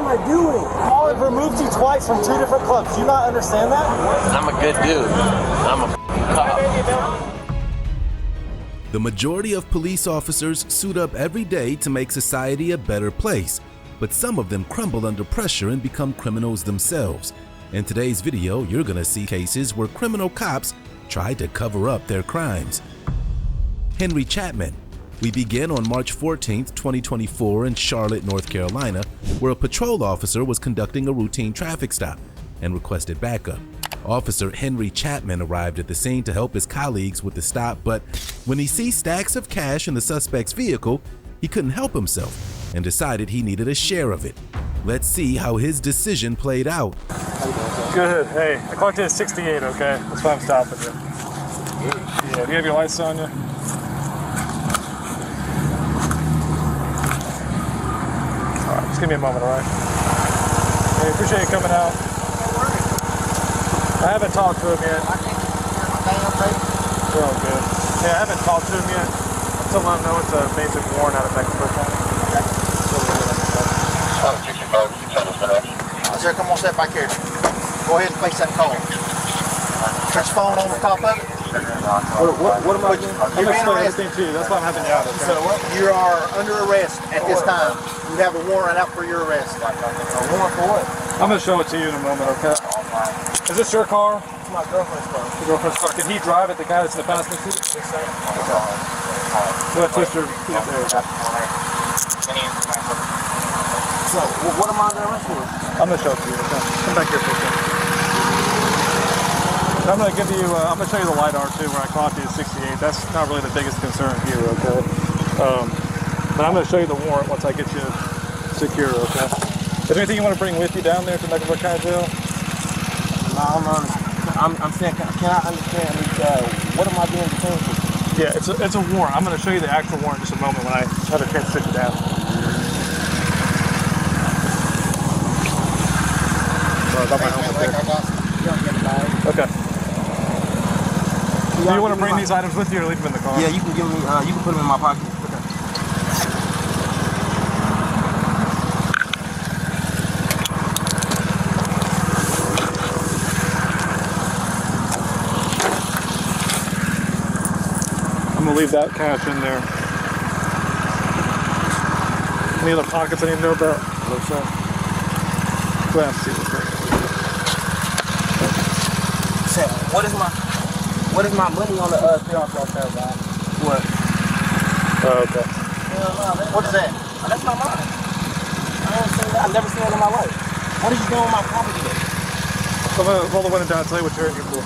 am I doing? I've removed you twice from 2 different clubs. Do you not understand that? I'm a good dude. I'm a cop. The majority of police officers suit up every day to make society a better place, but some of them crumble under pressure and become criminals themselves. In today's video, you're gonna see cases where criminal cops tried to cover up their crimes. Henry Chapman. We begin on March 14th, 2024 in Charlotte, North Carolina, where a patrol officer was conducting a routine traffic stop and requested backup. Officer Henry Chapman arrived at the scene to help his colleagues with the stop, but when he sees stacks of cash in the suspect's vehicle, he couldn't help himself and decided he needed a share of it. Let's see how his decision played out. Good. Hey, I clocked in at 68, okay? That's why I'm stopping you. Yeah, do you have your lights on you? Alright, just give me a moment, alright? Hey, appreciate you coming out. I haven't talked to him yet. We're all good. Yeah, I haven't talked to him yet. Until I know it's a basic warrant out of Mexico County. Sir, come on, step back here. Go ahead and face that call. Put your phone on the top of it. What am I doing? I'm explaining everything to you. That's why I'm having you out. Okay? So you are under arrest at this time. You have a warrant out for your arrest. A warrant for what? I'm going to show it to you in a moment, okay? Is this your car? It's my girlfriend's car. Your girlfriend's car. Can he drive it, the guy that's in the passenger seat? Yes, sir. Go ahead, twist your feet up there. So, what am I under arrest for? I'm going to show it to you, okay? Come back here for a second. I'm going to give you, I'm going to show you the LiDAR too, where I clocked you at 68. That's not really the biggest concern here, okay? But I'm going to show you the warrant once I get you secure, okay? Is there anything you want to bring with you down there to Mecklenburg County Jail? No, I'm saying, can I understand what am I being detained for? Yeah, it's a warrant. I'm going to show you the actual warrant in just a moment when I have a chance to sit you down. Sorry about my helmet there. Okay. Do you want to bring these items with you or leave them in the car? Yeah, you can give me, you can put them in my pocket. Okay. I'm going to leave that cash in there. Any other pockets I need to know about? No, sir. Go ahead and see what's there. Say, what is my money on the PR there, guy? What? Oh, okay. What is that? Oh, that's not mine. I ain't seen that. I've never seen that in my life. What are you doing with my property then? I'm going to roll the window down and tell you what you're in here for.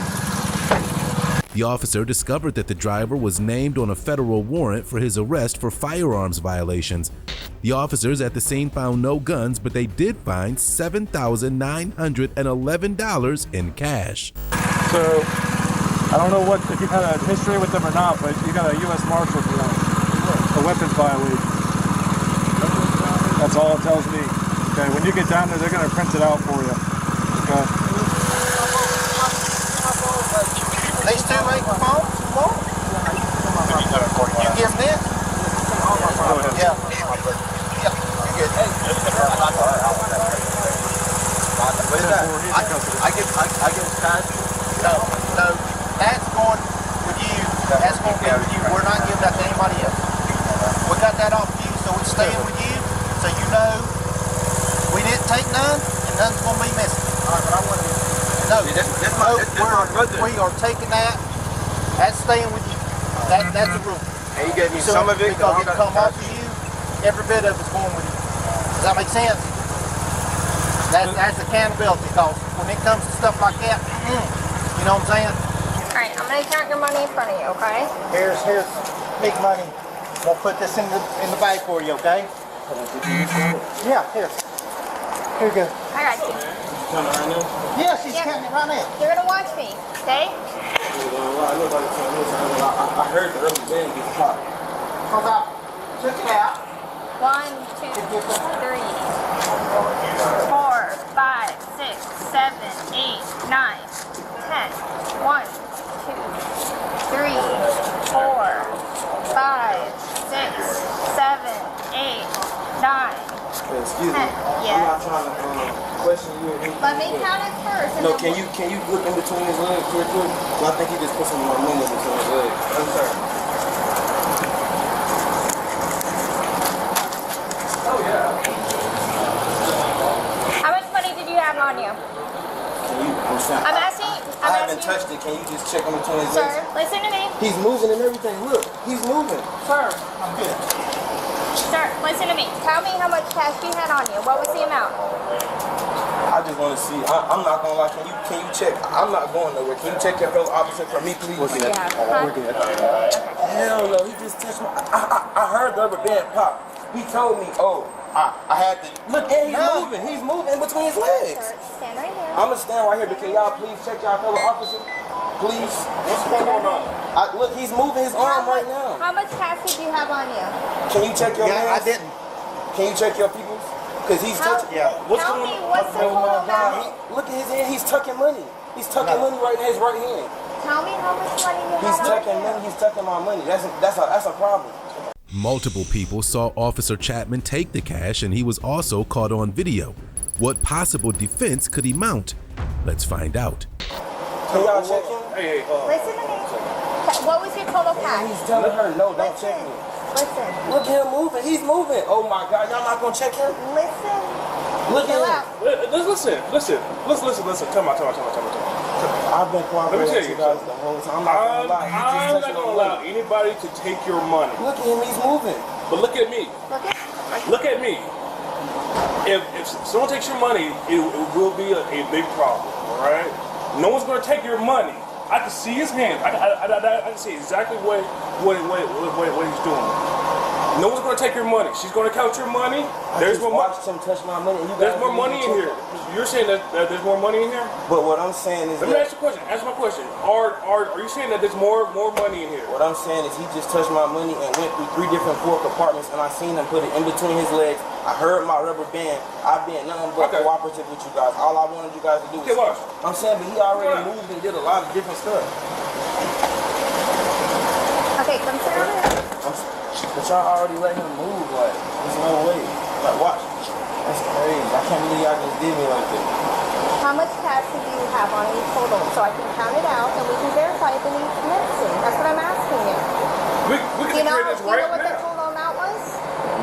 The officer discovered that the driver was named on a federal warrant for his arrest for firearms violations. The officers at the scene found no guns, but they did find $7,911 in cash. So, I don't know if you've had a history with them or not, but you got a U.S. Marshal warrant, a weapons violation. That's all it tells me. Okay, when you get down there, they're going to print it out for you. Okay. These two make the phone? You give them this? Go ahead. Yeah. Yeah, you good. What is that? I get cash. No, that's going with you. That's going to be with you. We're not giving that to anybody else. We got that off you, so it's staying with you, so you know we didn't take none, and none's going to be missing. All right, but I want to. No, we are taking that. That's staying with you. That's the rule. And you gave me So some of it? because it come off of you, every bit of it's going with you. Does that make sense? That's accountability, because when it comes to stuff like that, you know what I'm saying? Alright, I'm gonna count your money in front of you, okay? Here's big money. We'll put this in the bag for you, okay? Yeah, here. Here you go. I got you. Yeah, she's counting it right now. You're gonna watch me, okay? I heard the rubber band get shot. Hold on. Check it out. 1, 2, 3, 4, 5, 6, 7, 8, 9, 10. 1, 2, 3, 4, 5, 6, 7, 8, 9, Excuse me. 10. Yes. I'm not trying to question you or anything. Let me count it first. And No, then can you look in between his legs real quick? Well, I think he just put some more money in between his legs. I'm sorry. Oh yeah. How much money did you have on you? Can you? I'm saying. I'm asking. I haven't touched it. Can you just check in between his Sir, legs? listen to me. He's moving and everything. Look, he's moving. Sir, I'm good. Sir, listen to me. Tell me how much cash you had on you. What was the amount? I just want to see. I'm not gonna lie. Can you check? I'm not going nowhere. Can you check your fellow officer for me, please? We're good. Yeah. Huh? We're good. Hell no. He just touched my. I heard the rubber band pop. He told me, oh, I had to look. And he's moving. He's moving in between his legs. Sir, stand right here. I'm gonna stand right here, but can y'all please check y'all fellow officer? Please. What's going on? Look, he's moving his arm right now. How much cash did you have on you? Can you check your Yeah, I mans? didn't. Can you check your people's? Because he's touching. What's Tell going me on? what's the Oh total my God. amount. Look at his hand. He's tucking money. He's tucking money right in his right hand. Tell me how much money you He's had on tucking you. money. He's tucking my money. That's a problem. Multiple people saw Officer Chapman take the cash, and he was also caught on video. What possible defense could he mount? Let's find out. Can y'all check him? Hey, Listen to me. What was your total cash? He's telling her no. Don't check me. Listen. Look at him moving. He's moving. Oh my God. Y'all not gonna check him? Listen. Look Chill at out. listen. Come on. I've been cooperating Let me tell with you you guys the whole time. I'm not gonna lie. He just I'm not touched gonna my allow money. anybody to take your money. Look at him. He's moving. But look at me. Look at. Look at me. If someone takes your money, it will be a big problem. All right. No one's gonna take your money. I can see his hands. I can see exactly what he's doing. No one's gonna take your money. She's gonna count your money. There's more money. Watched him touch my money. And you guys There's more money in here. You're saying that there's more money in here? But what I'm saying is Let me ask you a question. Answer my question. Are you saying that there's more money in here? what I'm saying is he just touched my money and went through 3 different floor compartments, and I seen him put it in between his legs. I heard my rubber band. I've been nothing but cooperative with you guys. All I wanted you guys to do Okay, is. watch. I'm saying, but he already moved and did a lot of different stuff. Okay, come sit over here. But y'all already let him move. Like, there's no way. Like, watch. That's crazy. I can't believe y'all just did me like that. How much cash do you have on you total? So I can count it out and we can verify if it's missing. That's what I'm asking you. We can Do you know hear this right what the now. total amount was?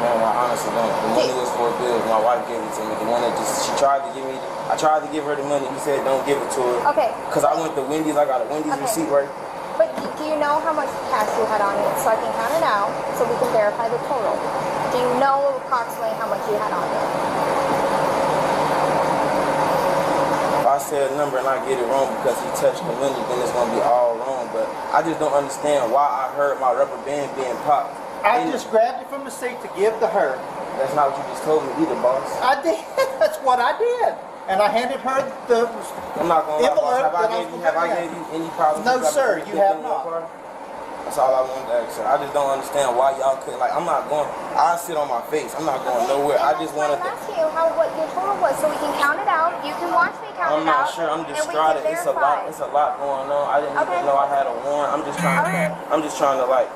Man, I honestly don't. The money was for a bill. My wife gave it to me. The one that she tried to give me. I tried to give her the money. He said, don't give it to her. Okay. Because I went to Wendy's. I got a Wendy's receipt right. But do you know how much cash you had on you so I can count it out so we can verify the total? Do you know approximately how much you had on you? If I say a number and I get it wrong because he touched the money, then it's going to be all wrong. But I just don't understand why I heard my rubber band being popped. I just grabbed it from the seat to give to her. That's not what you just told me either, boss. I did. That's what I did. And I handed her the I'm not going to lie, boss. envelope. Have I gave you any problems? No, sir, you have not. That's all I wanted to ask, sir. I just don't understand why y'all couldn't. Like, I'm not going. I sit on my face. I'm not going nowhere. I just wanted I'm to. asking you what your total was so we can count it out. You can watch me count I'm it out. not sure. I'm and we distraught. can It's a verify. lot. It's a lot going on. I didn't Okay. even know I had a warrant. I'm just trying. Okay. I'm just trying to like.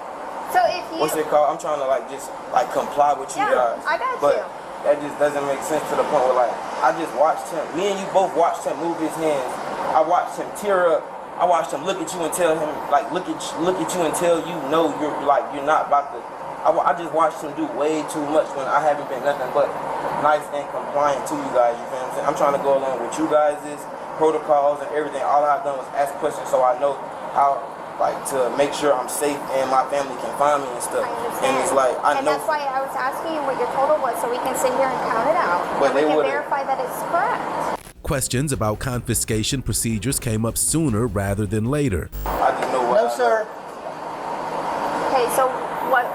So if you What's it called? I'm trying to like just like comply with you Yeah, guys. I got but you. that just doesn't make sense to the point where like I just watched him. Me and you both watched him move his hands. I watched him tear up. I watched him look at you and tell him like look at you and tell you no, you're not about to. I just watched him do way too much when I haven't been nothing but nice and compliant to you guys. You feel what I'm saying? I'm trying to go along with you guys' protocols and everything. All I've done was ask questions so I know how. Like to make sure I'm safe and my family can find me and stuff. I understand. And it's like I and know. that's why I was asking you what your total was so we can sit here and count it out. But and we they can would've- verify that it's correct. Questions about confiscation procedures came up sooner rather than later. I just know what. No, sir. Okay, so what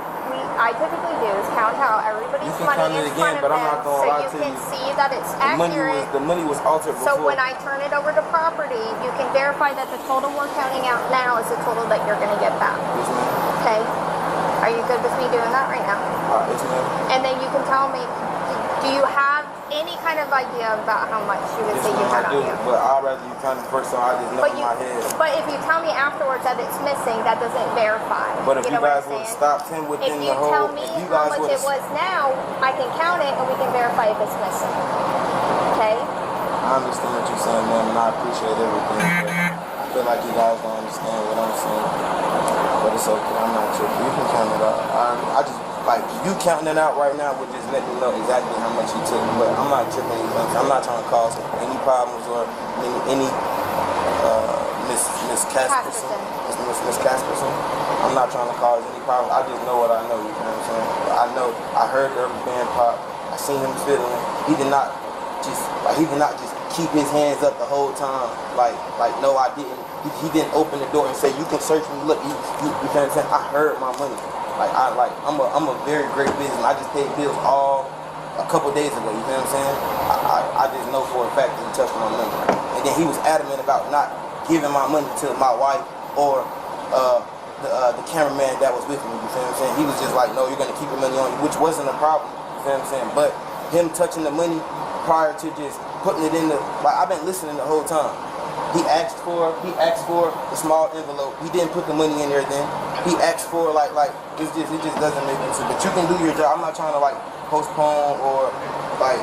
I typically do is count out everybody's You can money count it in again, front but of I'm not them gonna so lie you to can you. see that it's accurate. The money was altered before. So when I turn it over to property, you can verify that the total we're counting out now is the total that you're going to get back. Yes, ma'am. Okay? Are you good with me doing that right now? Yes, ma'am. And then you can tell me, do you have any kind of idea about how much you would Yes, say you ma'am, had I on do. you? But I'd rather you come first, so I just know in my head. But if you tell me afterwards that it's missing, that doesn't verify. But if you know what guys I'm would have saying? stopped him If within you the whole, tell me if you how guys much would it was now, I can count it and we can verify if it's missing. Okay? I understand what you're saying, ma'am, and I appreciate everything. But I feel like you guys don't understand what I'm saying. But it's okay. I'm not tripping. You can count it out. I just like you counting it out right now would just let me know exactly how much you took. But I'm not tripping. I'm not trying to cause any problems or any Miss Casperson. Miss Casperson. I'm not trying to cause any problems. I just know what I know. You know what I'm saying? I heard the rubber band pop. I seen him fiddling. He did not just keep his hands up the whole time. Like no, I didn't. He didn't open the door and say, "You can search me." Look, you know what I'm saying? I heard my money. I'm a very great businessman. I just paid bills a couple days ago. You know what I'm saying? I just know for a fact that he touched my money. And then he was adamant about not giving my money to my wife or the cameraman that was with me. You know what I'm saying? He was just like, "No, you're gonna keep your money on you," which wasn't a problem. You know what I'm saying? But him touching the money prior to just putting it in the I've been listening the whole time. He asked for a small envelope. He didn't put the money in there then. He asked for it just doesn't make sense. But you can do your job. I'm not trying to postpone or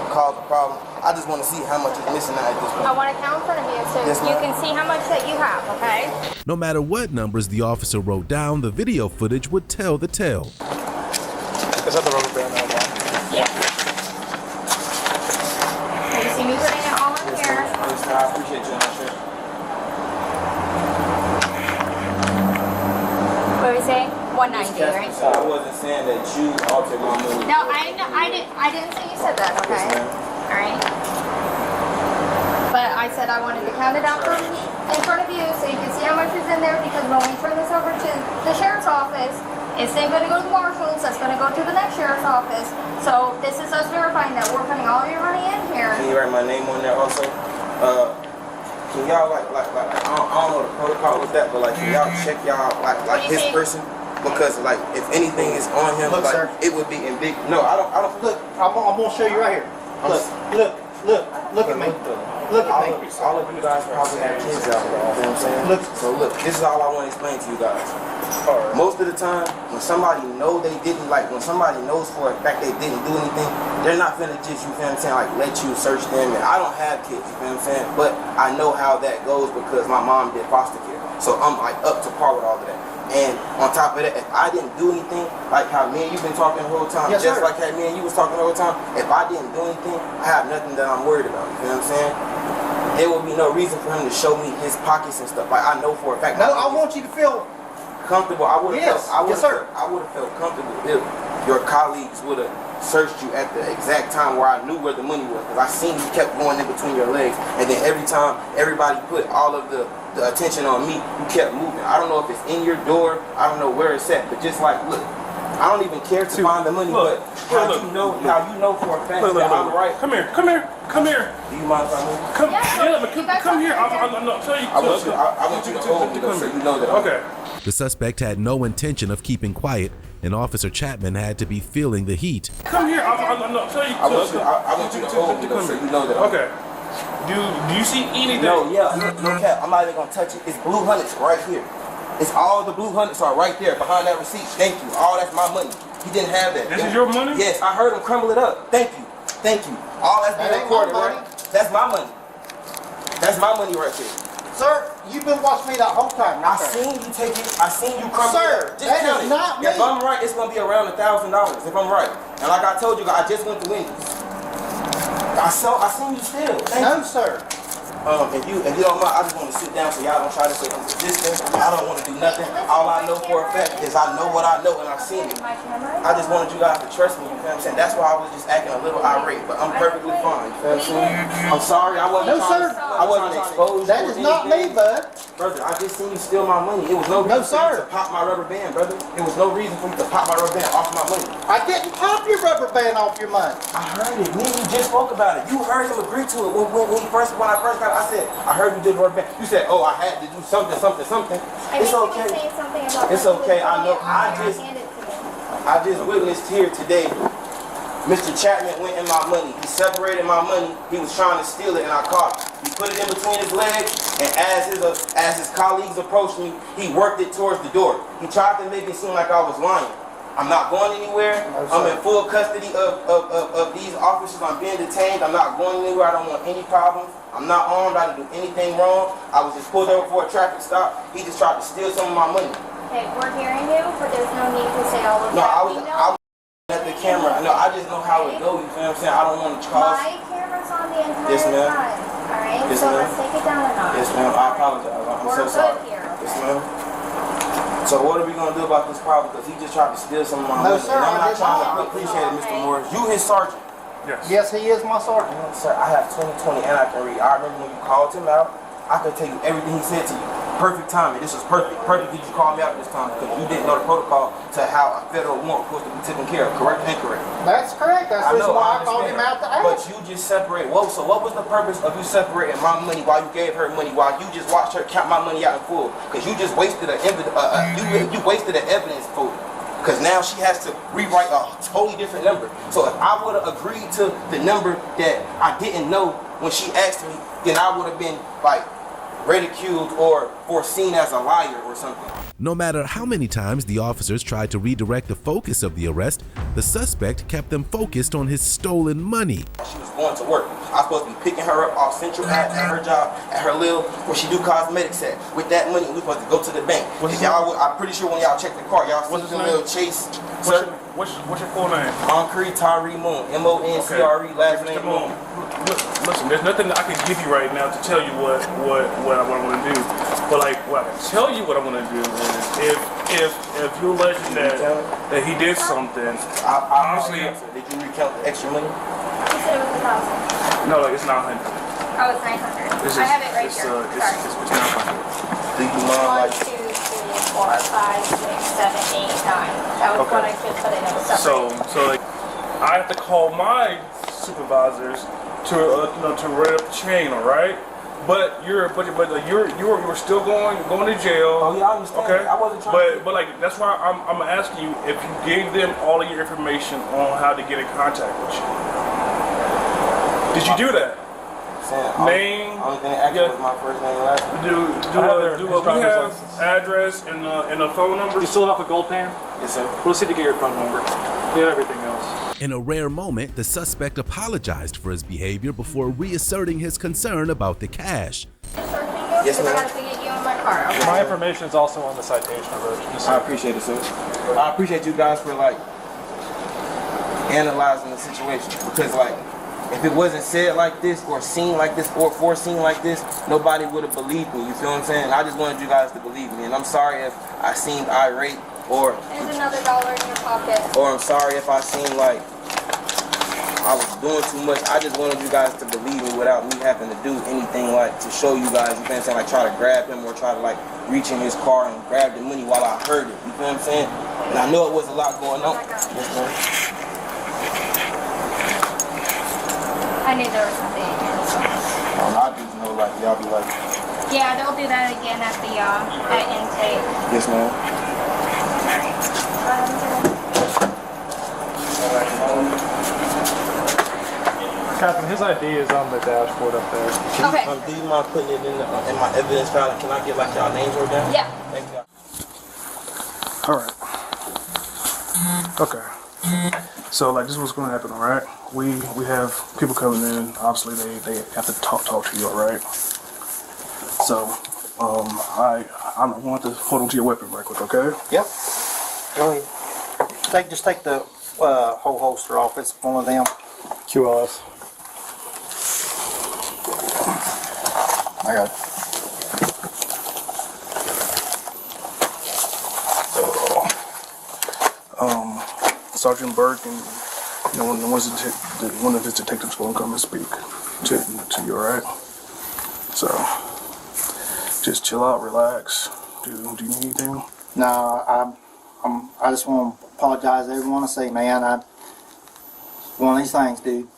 cause a problem. I just want to see how much is missing out at this point. I want to count in front of you so Yes, you ma'am. can see how much that you have, okay? No matter what numbers the officer wrote down, the video footage would tell the tale. Is that the rubber band that I bought? Yeah. So you see me putting it all in here. I appreciate you on that shit. What are we saying? 190, right? So I wasn't saying that you altered my money. No, I didn't say you said that, okay? All right. But I said I wanted to count it out in front of you so you can see how much is in there, because when we turn this over to the sheriff's office, it's then going to go to the marshal's, that's going to go to the next sheriff's office. So this is us verifying that we're putting all your money in here. Can you write my name on there also? Can y'all I don't know the protocol with that, but can y'all check y'all his person? Because if anything is on him, Look, sir. it would be in big. No, I don't. Look, I'm gonna show you right here. Look at me. Look at me. All of you guys probably have kids out there. You know what I'm saying? Look, this is all I want to explain to you guys. Most of the time, when somebody know they didn't, when somebody knows for a fact they didn't do anything, they're not finna just, you feel what I'm saying, let you search them. And I don't have kids, you feel what I'm saying? But I know how that goes because my mom did foster care. So I'm up to par with all of that. And on top of that, if I didn't do anything, like how me and you've been talking the whole time, yes, just sir. like how me and you was talking the whole time, if I didn't do anything, I have nothing that I'm worried about. You know what I'm saying? There would be no reason for him to show me his pockets and stuff. I know for a fact. No, I want you to feel comfortable. I would have yes, sir. I would have felt comfortable if your colleagues would have searched you at the exact time where I knew where the money was, because I seen you kept going in between your legs, and then every time everybody put all of the attention on me, you kept moving. I don't know if it's in your door, I don't know where it's at, but just look, I don't even care to find the money, but how you know for a fact that I'm right. Come here. Do you mind if I move? Come here. I'm not telling you. I want you to hold me so you know that. Okay. The suspect had no intention of keeping quiet, and Officer Chapman had to be feeling the heat. Come here. I'm not telling you. I want you to hold me so you know that. Okay. Do you see anything? No, no cap. I'm not even gonna touch it. It's blue hundreds right here. It's all the blue hundreds are right there behind that receipt. Thank you. All that's my money. He didn't have that. This is your money? Yes, I heard him crumble it up. Thank you. All that's being recorded, right? That's my money. That's my money right there. Sir, you've been watching me that whole time. I seen you take it. I seen you crumble Sir, it. Just that count is it. not me. If I'm right, it's gonna be around $1,000. If I'm right, and like I told you, I just went to Wendy's. I seen you still. No, sir. If you don't mind, I just want to sit down so y'all don't try to say I'm resistant. I don't want to do nothing. All I know for a fact is I know what I know and I've seen it. I just wanted you guys to trust me, you know what I'm saying? That's why I was just acting a little irate, but I'm perfectly fine, you know what I'm saying? I'm sorry, I wasn't trying to expose you. That is not me, bud. Brother, I just seen you steal my money. It was no reason for you to pop my rubber band, brother. It was no reason for you to pop my rubber band off my money. I didn't pop your rubber band off your money. I heard it. Me and you just spoke about it. You heard him agree to it when I first got it. I said, I heard you did rubber band. You said, oh, I had to do something. It's okay. It's okay. I know. I just witnessed here today Mr. Chapman went in my money. He separated my money. He was trying to steal it, and I caught him. He put it in between his legs, and as his colleagues approached me, he worked it towards the door. He tried to make it seem like I was lying. I'm not going anywhere. I'm in full custody of these officers. I'm being detained. I'm not going anywhere. I don't want any problems. I'm not armed. I didn't do anything wrong. I was just pulled over for a traffic stop. He just tried to steal some of my money. Okay, we're hearing you, but there's no need to say all of No, that. I was at the camera. No, I just know how it goes. You feel what I'm saying? I don't want to cause. My camera's on the entire Yes, ma'am. time. All right, Yes, so ma'am. let's take it down a notch. Yes, ma'am. I apologize. I'm We're so sorry. good here. Yes, ma'am. So what are we gonna do about this problem? Because he just tried to steal some of my money. sir, And I'm I not did trying not. to appreciate it, Mr. Morris. You his sergeant. Yes. Yes, he is my sergeant. Sir, I have 20/20 and I can read. I remember when you called him out. I could tell you everything he said to you. Perfect timing. This was perfect. Perfect that you called me out this time because you didn't know the protocol to how a federal warrant was supposed to be taken care of. Correct and incorrect? That's correct. That's the reason why I called him understand. out to ask. But you just separate. Whoa, so what was the purpose of you separating my money while you gave her money, while you just watched her count my money out in full? Because you just wasted you wasted the evidence for it. Because now she has to rewrite a totally different number. So if I would have agreed to the number that I didn't know when she asked me, then I would have been like ridiculed or foreseen as a liar or something. No matter how many times the officers tried to redirect the focus of the arrest, the suspect kept them focused on his stolen money. She was going to work. I was supposed to be picking her up off Central at her job, at her little, where she do cosmetics at. With that money, we supposed to go to the bank. I'm pretty sure when y'all check the car, y'all see the little Chase. What's your full name? Moncree Tyree Moon. M-O-N-C-R-E, last name Moon. Listen, there's nothing I can give you right now to tell you what I want to do. But like, what I can tell you what I want to do is if you're alleging that he did something, honestly, did you recount the extra money? He said it was 1,000. no, like it's not 100. Oh, it's 900. It's I have it right it's, here. It's not 100. Do you mind 1, 2, 3, 4, 5, 6, 7, 8, 9. That was Okay. what I should put in. It was separate. So like, I have to call my supervisors to run up the chain, all right? But you're still going to jail. Oh yeah, I understand. Okay. I wasn't trying But like that's why I'm asking you if you gave them all of your information on how to get in contact with you. Did you do that? Name. Only thing I asked was my first name and last name. Do we have address and a phone number? You still have a gold pan? Yes, sir. We'll see to get your phone number. We have everything else. In a rare moment, the suspect apologized for his behavior before reasserting his concern about the cash. Yes, Because I ma'am. got to get you in my car. Okay? My information is also on the citation alert. I appreciate it, sir. I appreciate you guys for like analyzing the situation because like if it wasn't said like this or seen like this or foreseen like this, nobody would have believed me. You feel what I'm saying? I just wanted you guys to believe me, and I'm sorry if I seemed irate or There's another $1 in your pocket. or I'm sorry if I seemed like I was doing too much. I just wanted you guys to believe me without me having to do anything like to show you guys, you feel what I'm saying, like try to grab him or try to like reach in his car and grab the money while I heard it. You feel what I'm saying? And I know it was a lot going on. Yes, ma'am. I knew there was something in here. So. I just know like y'all be like, Yeah, they'll do that again at the at intake. yes, ma'am. Captain, his ID is on the dashboard up there. Okay. Do you mind putting it in my evidence file? Can I get like y'all names wrote down? Yeah. Thank you. All right. Okay. So like this is what's going to happen, all right? We have people coming in. Obviously, they have to talk to you, all right? So I want to hold on to your weapon right quick, okay? Yep. Go ahead. Just take the whole holster off. It's one of them. QLS. I got it. Sergeant Burke and one of his detectives going to come and speak to you, all right? So just chill out, relax. Do you need anything? No, I just want to apologize to everyone. I say, man, one of these things, dude.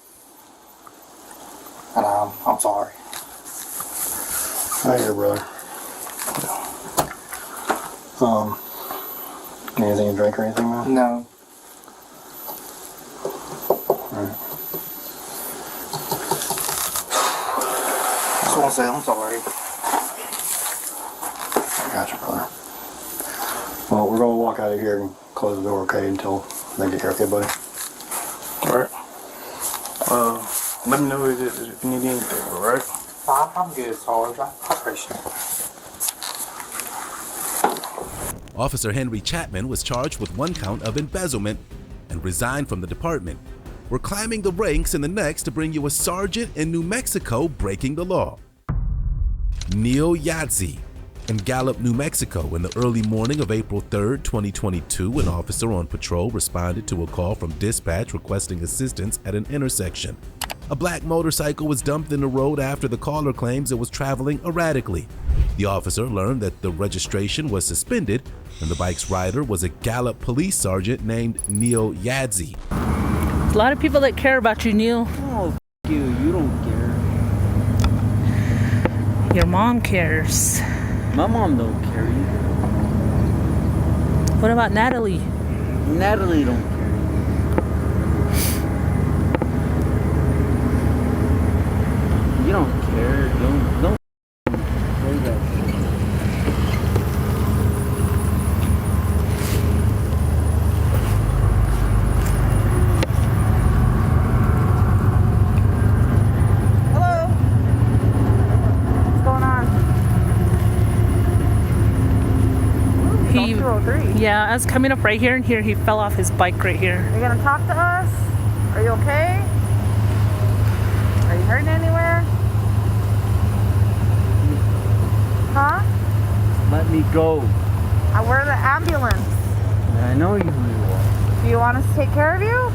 And I'm sorry. Hi, here, brother. Anything to drink or anything, man? No. Just want to say I'm sorry. I got you, Claire. Well, we're gonna walk out of here and close the door, okay, until they get here, okay, buddy? Alright. Let me know if you need anything, alright? I'm good, Sarge. I appreciate it. Officer Henry Chapman was charged with 1 count of embezzlement and resigned from the department. We're climbing the ranks in the next to bring you a sergeant in New Mexico breaking the law. Neil Yadzi. In Gallup, New Mexico, in the early morning of April 3, 2022, an officer on patrol responded to a call from dispatch requesting assistance at an intersection. A black motorcycle was dumped in the road after the caller claims it was traveling erratically. The officer learned that the registration was suspended and the bike's rider was a Gallup police sergeant named Neil Yadzi. A lot of people that care about you, Neil. Oh, you don't care. Your mom cares. My mom don't care either. What about Natalie? Natalie don't care. You don't care. Don't say that shit. Hello. What's going on? Yeah, I was coming up right here, and he fell off his bike right here. Are you gonna talk to us? Are you okay? Are you hurting anywhere? Huh? Let me go. We're the ambulance. I know you will. Do you want us to take care of you?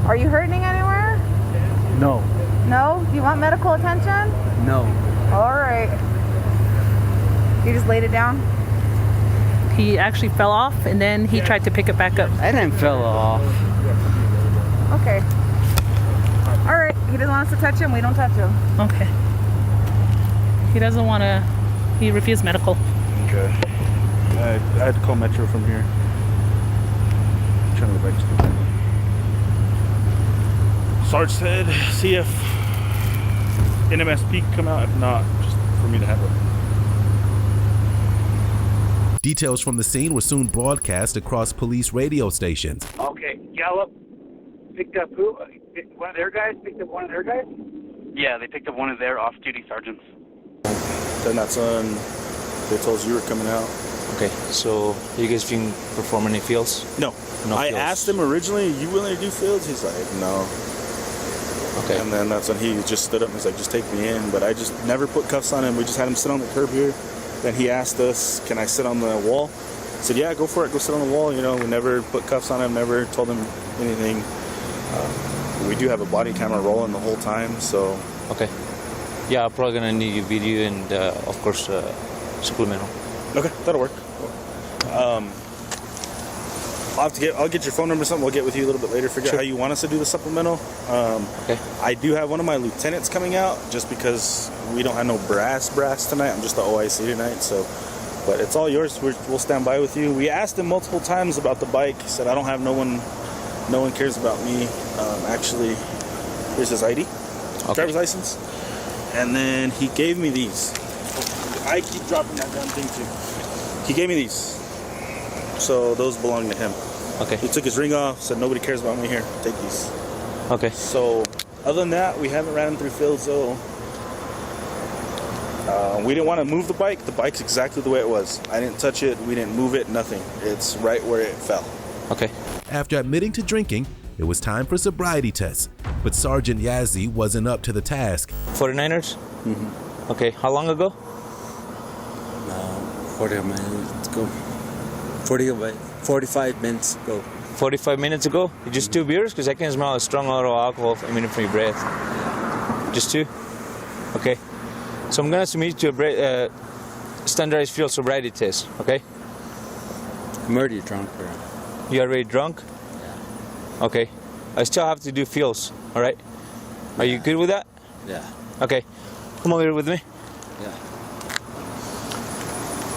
Are you hurting anywhere? No. No? Do you want medical attention? No. All right. You just laid it down? He actually fell off, and then he tried to pick it back up. I didn't fell off. Okay. All right. He doesn't want us to touch him. We don't touch him. Okay. He doesn't want to. He refused medical. Okay. I had to call Metro from here. I'm trying to go back to the thing. Sarge said, see if NMSP can come out. If not, just for me to have it. Details from the scene were soon broadcast across police radio stations. Okay, Gallup picked up who? One of their guys picked up one of their guys? Yeah, they picked up one of their off-duty sergeants. Then that's when they told us you were coming out. Okay, so you guys been performing any fields? No. I asked him originally, are you willing to do fields? He's like, no. Okay. And then that's when he just stood up and was like, just take me in. But I just never put cuffs on him. We just had him sit on the curb here. Then he asked us, can I sit on the wall? I said, yeah, go for it. Go sit on the wall. You know, we never put cuffs on him, never told him anything. We do have a body camera rolling the whole time, so. Okay. Yeah, I'm probably going to need your video and, of course, supplemental. Okay, that'll work. I'll get your phone number or something. We'll get with you a little bit later, figure out how you want us to do the supplemental. Okay. I do have one of my lieutenants coming out just because we don't have no brass tonight. I'm just the OIC tonight, so. But it's all yours. We'll stand by with you. We asked him multiple times about the bike. He said, I don't have no one cares about me. Actually, here's his ID, driver's license. And then he gave me these. I keep dropping that damn thing too. He gave me these. So those belong to him. Okay. He took his ring off, said nobody cares about me here. Take these. Okay. So other than that, we haven't ran him through fields though. We didn't want to move the bike. The bike's exactly the way it was. I didn't touch it. We didn't move it. Nothing. It's right where it fell. Okay. After admitting to drinking, it was time for sobriety tests. But Sergeant Yazzie wasn't up to the task. 49ers? Mm-hmm. Okay. How long ago? 45 minutes ago. 45 minutes ago. 45 minutes ago? Just 2 beers? Because I can smell a strong odor of alcohol from your breath. Just 2? Okay. So I'm going to submit you to a standardized field sobriety test, okay? I'm already drunk, bro. You already drunk? Yeah. Okay. I still have to do fields, all right? Are you good with that? Yeah. Okay. Come over here with me. Yeah.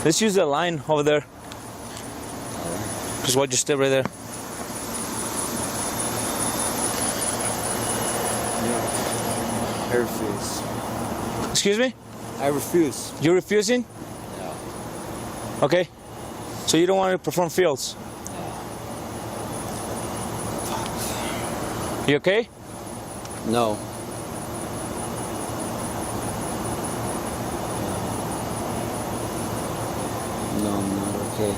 Let's use the line over there. Just watch your step right there. I refuse. Excuse me? I refuse. You're refusing? No. Okay. So you don't want to perform fields? You okay? No. No, I'm not okay.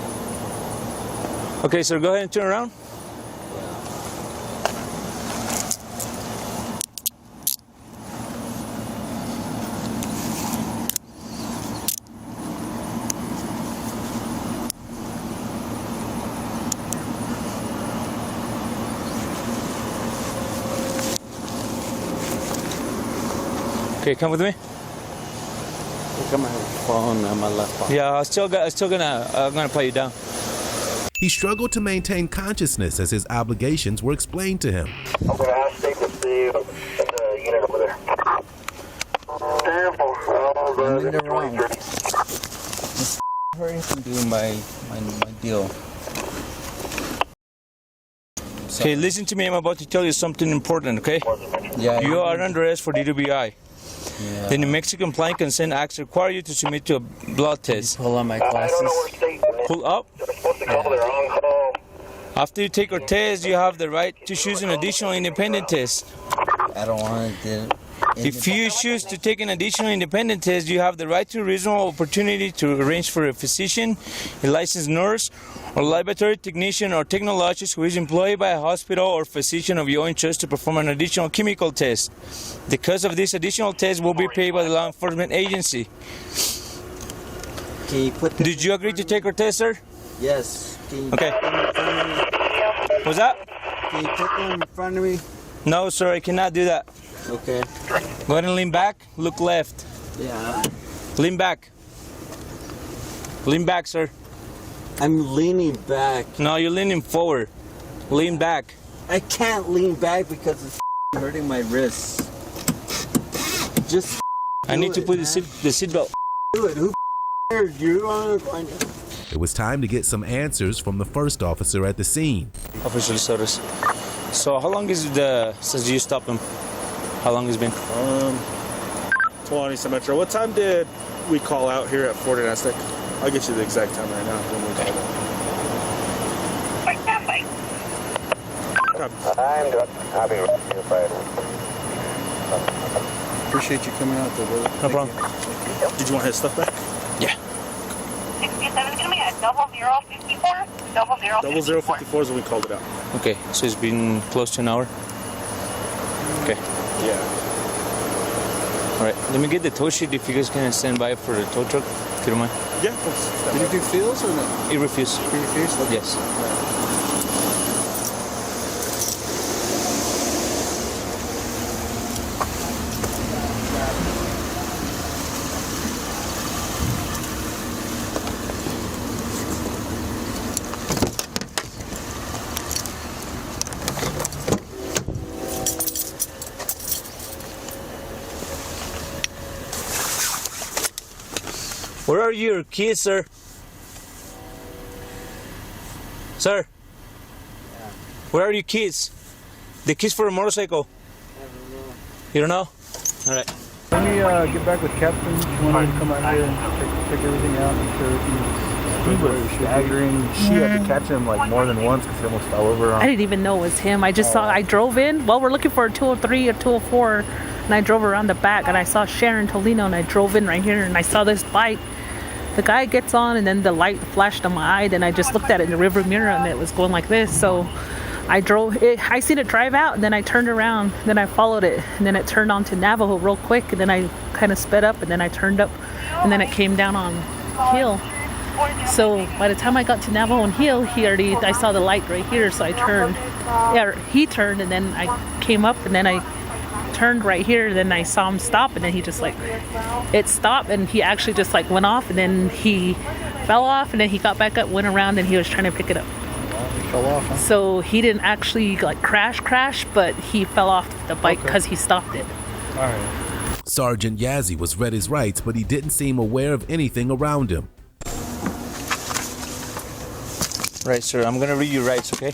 Okay, sir, go ahead and turn around. Okay, come with me. Look at my phone on my left pocket. Yeah, I'm gonna put you down. He struggled to maintain consciousness as his obligations were explained to him. I'm going to ask Steve to see the unit over there. I'm in the wrong. Hurry from doing my deal. Okay, listen to me. I'm about to tell you something important, okay? Yeah. You are under arrest for DWI. Yeah. The New Mexican Compliant Consent Acts require you to submit to a blood test. Pull on my glasses. Pull up. After you take our test, you have the right to choose an additional independent test. I don't want to do it. If you choose to take an additional independent test, you have the right to a reasonable opportunity to arrange for a physician, a licensed nurse, or laboratory technician or technologist who is employed by a hospital or physician of your interest to perform an additional chemical test. The cost of this additional test will be paid by the law enforcement agency. Can you put Did you agree to take our test, sir? Yes. Can you Okay. put them in front of me? What's that? Can you put them in front of me? No, sir, I cannot do that. Okay. Go ahead and lean back. Look left. Yeah. Lean back. Lean back, sir. I'm leaning back. No, you're leaning forward. Lean back. I can't lean back because it's hurting my wrists. Just I need to put the seatbelt. do it. Who cares? You want to find it? It was time to get some answers from the first officer at the scene. Official service. So how long is it since you stopped him? How long has it been? 20 semester. What time did we call out here at Fort Anastic? I'll get you the exact time right now when we called out. I'll be right here. Appreciate you coming out there, brother. No problem. Did you want his stuff back? Yeah. 67 is going to be at 0054. 0054 is when we called it out. Okay, so it's been close to an hour. Okay. Yeah. All right. Let me get the tow sheet if you guys can stand by for the tow truck, if you don't mind. Yeah, of course. Did you do feels or no? You refuse. You refuse? Yes. Where are your keys, sir? Sir? Yeah. Where are your keys? The keys for a motorcycle? I don't know. You don't know? All right. Let me get back with Captain. She wanted to come out here and check everything out, make sure he was staggering. She had to catch him like more than once because he almost fell over. I didn't even know it was him. I just saw, I drove in. Well, we're looking for a 203 or 204, and I drove around the back, and I saw Sharon Tolino, and I drove in right here, and I saw this bike. The guy gets on, and then the light flashed on my eye, and I just looked at it in the rearview mirror, and it was going like this. So I drove it. I seen it drive out, and then I turned around, then I followed it, and then it turned onto Navajo real quick, and then I kind of sped up, and then I turned up, and then it came down on Hill. So by the time I got to Navajo and Hill, I saw the light right here, so I turned. Yeah, he turned, and then I came up, and then I turned right here, then I saw him stop, and then he just like, it stopped, and he actually just like went off, and then he fell off, and then he got back up, went around, and he was trying to pick it up. He fell off, huh? So he didn't actually like crash, but he fell off the bike because he stopped it. All right. Sergeant Yazzie was read his rights, but he didn't seem aware of anything around him. Right, sir. I'm gonna read your rights, okay?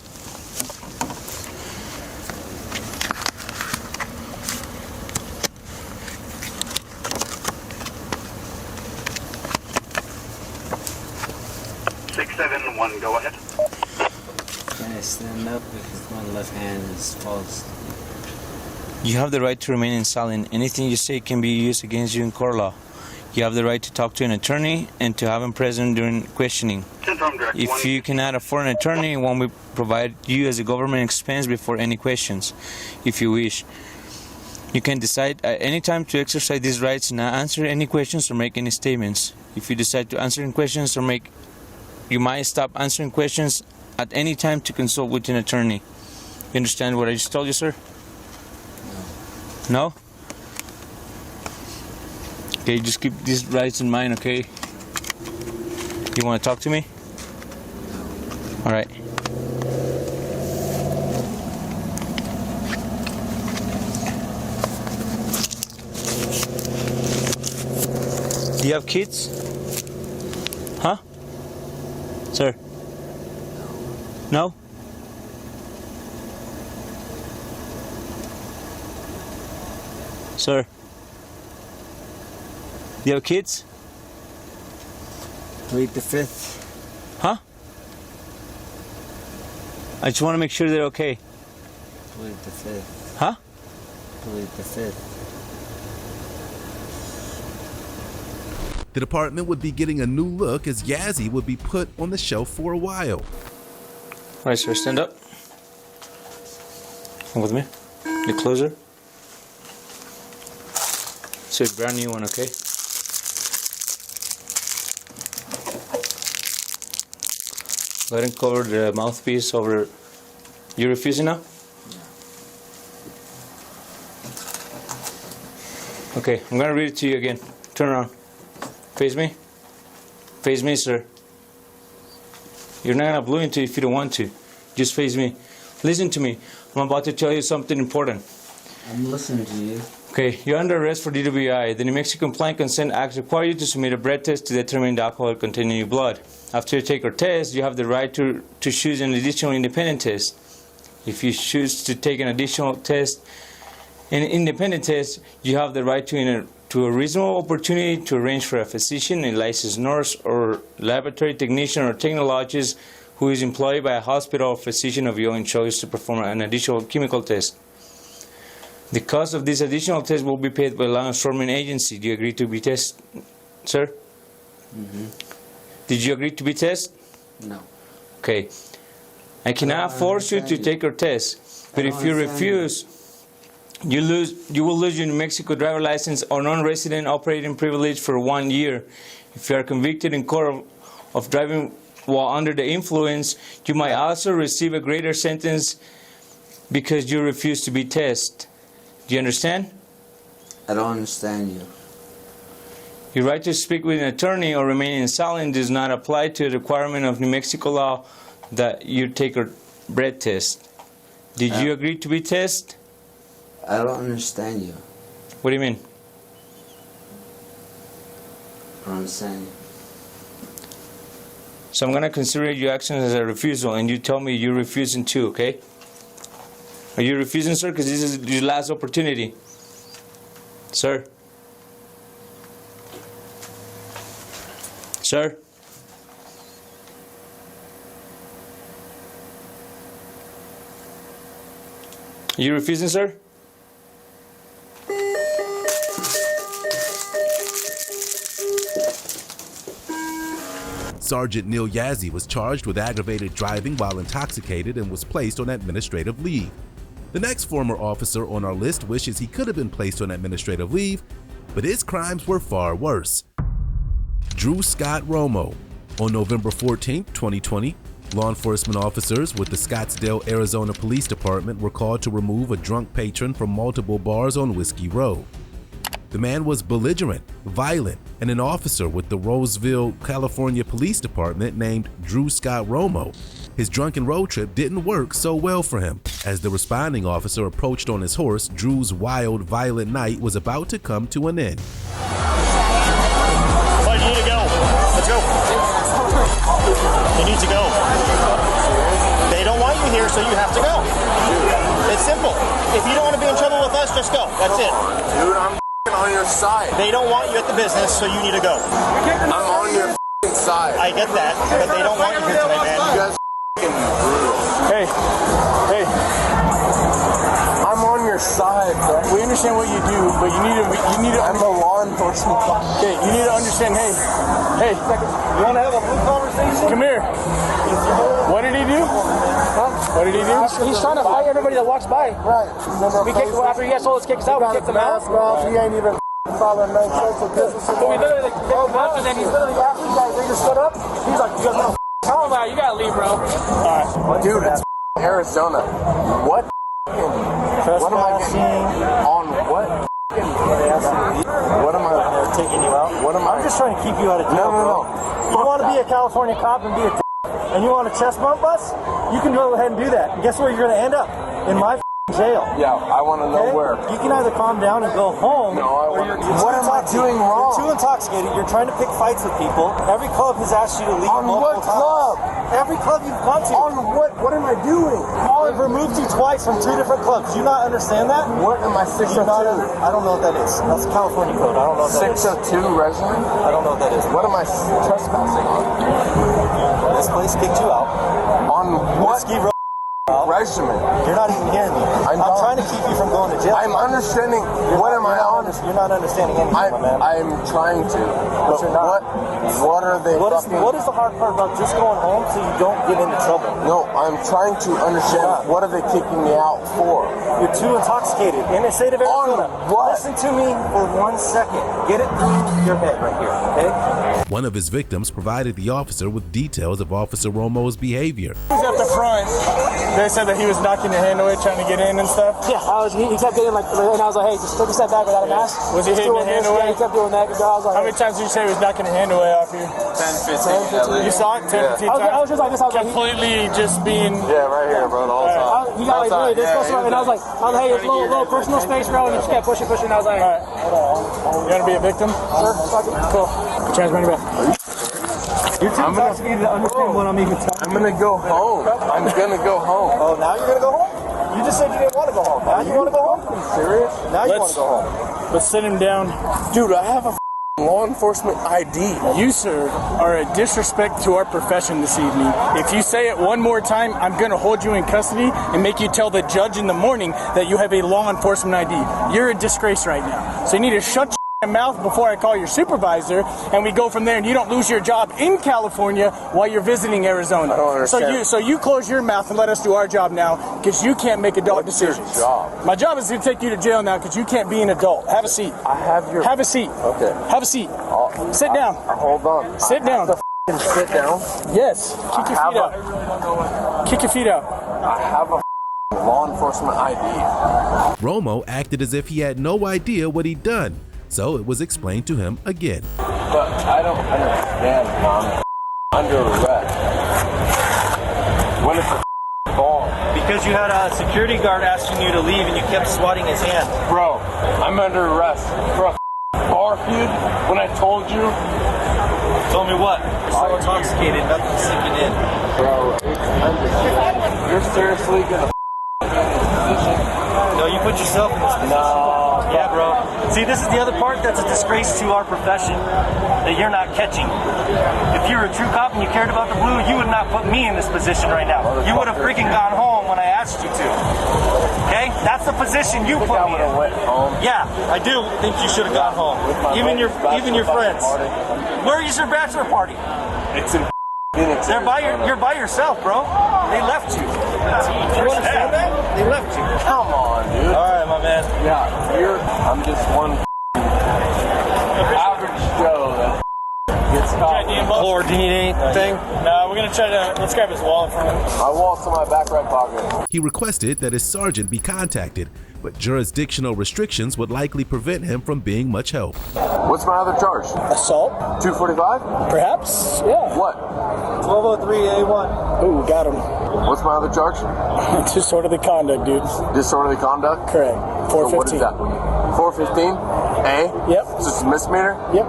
left hand is false. You have the right to remain silent. Anything you say can be used against you in court law. You have the right to talk to an attorney and to have him present during questioning. If you cannot afford an attorney, one will provide you as a government expense before any questions, if you wish. You can decide at any time to exercise these rights and not answer any questions or make any statements. If you decide to answer any questions you might stop answering questions at any time to consult with an attorney. You understand what I just told you, sir? No? Okay, just keep these rights in mind, okay? You want to talk to me? All right. Do you have kids? Huh? Sir? No? Sir? Do you have kids? Plead the 5th. Huh? I just want to make sure they're okay. Plead the 5th. Huh? Plead the 5th. The department would be getting a new look as Yazzie would be put on the shelf for a while. All right, sir, stand up. Come with me. The closer. So it's a brand new one, okay? Go ahead and cover the mouthpiece over. You refusing now? Okay, I'm gonna read it to you again. Turn around. Face me. Face me, sir. You're not gonna blow into it if you don't want to. Just face me. Listen to me. I'm about to tell you something important. I'm listening to you. Okay, you're under arrest for DWI. The New Mexico Compliant Consent Act requires you to submit a breath test to determine the alcohol contained in your blood. After you take your test, you have the right to choose an additional independent test. If you choose to take an additional test, an independent test, you have the right to a reasonable opportunity to arrange for a physician, a licensed nurse, or laboratory technician or technologist who is employed by a hospital or physician of your own choice to perform an additional chemical test. The cost of this additional test will be paid by law enforcement agency. Do you agree to be tested, sir? Mm-hmm. Did you agree to be tested? No. Okay. I cannot force you to take your test, but if you refuse, you will lose your New Mexico driver license or non-resident operating privilege for 1 year. If you are convicted in court of driving while under the influence, you might also receive a greater sentence because you refuse to be tested. Do you understand? I don't understand you. Your right to speak with an attorney or remain silent does not apply to the requirement of New Mexico law that you take a breath test. Did you agree to be tested? I don't understand you. What do you mean? I don't understand you. So I'm going to consider your actions as a refusal, and you tell me you're refusing too, okay? Are you refusing, sir? Because this is your last opportunity. Sir? Sir? Are you refusing, sir? Sergeant Neil Yazzie was charged with aggravated driving while intoxicated and was placed on administrative leave. The next former officer on our list wishes he could have been placed on administrative leave, but his crimes were far worse. Drew Scott Romo. On November 14, 2020, law enforcement officers with the Scottsdale, Arizona Police Department were called to remove a drunk patron from multiple bars on Whiskey Row. The man was belligerent, violent, and an officer with the Roseville, California Police Department named Drew Scott Romo. His drunken road trip didn't work so well for him. As the responding officer approached on his horse, Drew's wild, violent night was about to come to an end. But you need to go. Let's go. You need to go. They don't want you here, so you have to go. It's simple. If you don't want to be in trouble with us, just go. That's it. Dude, I'm on your side. They don't want you at the business, so you need to go. I'm on your side. I get that, but they don't want you here tonight, man. You guys brutal. Hey. I'm on your side, bro. We understand what you do, but you need to. I'm a law enforcement. Okay, you need to understand. Hey, You want to have a blue conversation? come here. What did he do? Huh? What did he do? He's trying to fight everybody that walks by. Right. After you guys told us to kick us out, we kicked him out. He ain't even following no social distance. So we literally kicked him out, and then he's literally after you guys. They just stood up. He's like, you guys want to call him out? You gotta leave, bro. All right. Dude, it's Arizona. What? What am I getting on what? What am I Taking you out? What am I? I'm just trying to keep you out of jail. No. You want to be a California cop and be a and you want a chest bump us? You can go ahead and do that. And guess where you're going to end up? In my jail. Yeah, I want to know where. You can either calm down and go home. No, I want to. What am I doing wrong? You're too intoxicated. You're trying to pick fights with people. Every club has asked you to leave On multiple what club? times. Every club you've gone to. On what? What am I doing? I've removed you twice from 2 different clubs. Do you not understand that? What am I 602? I don't know what that is. That's California code. I don't know what that is. 602 resident? I don't know what that is. What am I trespassing on? This place kicked you out. On what regimen? You're not even hearing me. I'm trying to keep you from going to jail. I'm understanding. What am I on? You're not understanding anything, my man. I'm trying to. But you're not. What are they What is the hard part about just going home so you don't get into trouble? No, I'm trying to understand. What are they kicking me out for? You're too intoxicated. In the state of Arizona. What? Listen to me for 1 second. Get it through your head right here, okay? One of his victims provided the officer with details of Officer Romo's behavior. He was at the front. They said that he was knocking the handle it, trying to get in and stuff. Yeah, he kept getting like, and I was like, hey, just take a step back without a mask. Was he hitting the handle? Yeah, he kept doing that. I was like, how many times did you say he was knocking the handle off you? 10, 15. You saw it 10, 15 times? I was just like this. I was completely just being... Yeah, right here, bro, the whole time. He got like really this close, and I was like, hey, it's a little personal space, bro, and he just kept pushing, and I was like, all right, hold on. You want to be a victim? Sir, cool. Put your hands behind your back. You're too intoxicated to understand what I'm even telling you. I'm gonna go home. I'm gonna go home. Oh, now you're gonna go home? You just said you didn't want to go home. Now you want to go home? Are you serious? Now you want to go home. Let's sit him down. Dude, I have a law enforcement ID. You, sir, are a disrespect to our profession this evening. If you say it one more time, I'm going to hold you in custody and make you tell the judge in the morning that you have a law enforcement ID. You're a disgrace right now. So you need to shut your mouth before I call your supervisor, and we go from there, and you don't lose your job in California while you're visiting Arizona. I don't understand. So you close your mouth and let us do our job now, because you can't make adult decisions. What's your job? My job is to take you to jail now, because you can't be an adult. Have a seat. I have your... Have a seat. Okay. Have a seat. Sit down. Hold on. Sit down. Sit down? Yes. Kick your feet out. Kick your feet out. I have a law enforcement ID. Romo acted as if he had no idea what he'd done, so it was explained to him again. But I don't understand, Mom. Under arrest. When it's a ball. Because you had a security guard asking you to leave and you kept swatting his hand. Bro, I'm under arrest for a bar feud when I told you. Told me what? You're so intoxicated, nothing's sinking in. Bro, you're seriously gonna No, you put yourself in this position. No. Yeah, bro. See, this is the other part that's a disgrace to our profession that you're not catching. If you were a true cop and you cared about the blue, you would not put me in this position right now. You would have freaking gone home when I asked you to. Okay? That's the position you put me in. Yeah, I do think you should have gone home. Even your friends. Where is your bachelor party? It's in Phoenix. You're by yourself, bro. They left you. You understand that? They left you. Come on, dude. All right, my man. Yeah, I'm just one average Joe that gets caught. Or do you need anything? No, we're gonna try to. Let's grab his wallet from him. My wallet's in my back right pocket. He requested that his sergeant be contacted, but jurisdictional restrictions would likely prevent him from being much help. What's my other charge? Assault? 245? Perhaps? Yeah. What? 1203A1. Ooh, got him. What's my other charge? Disorderly conduct, dude. Disorderly conduct? Correct. 415. So what is that? 415? A? Yep. So it's a misdemeanor? Yep.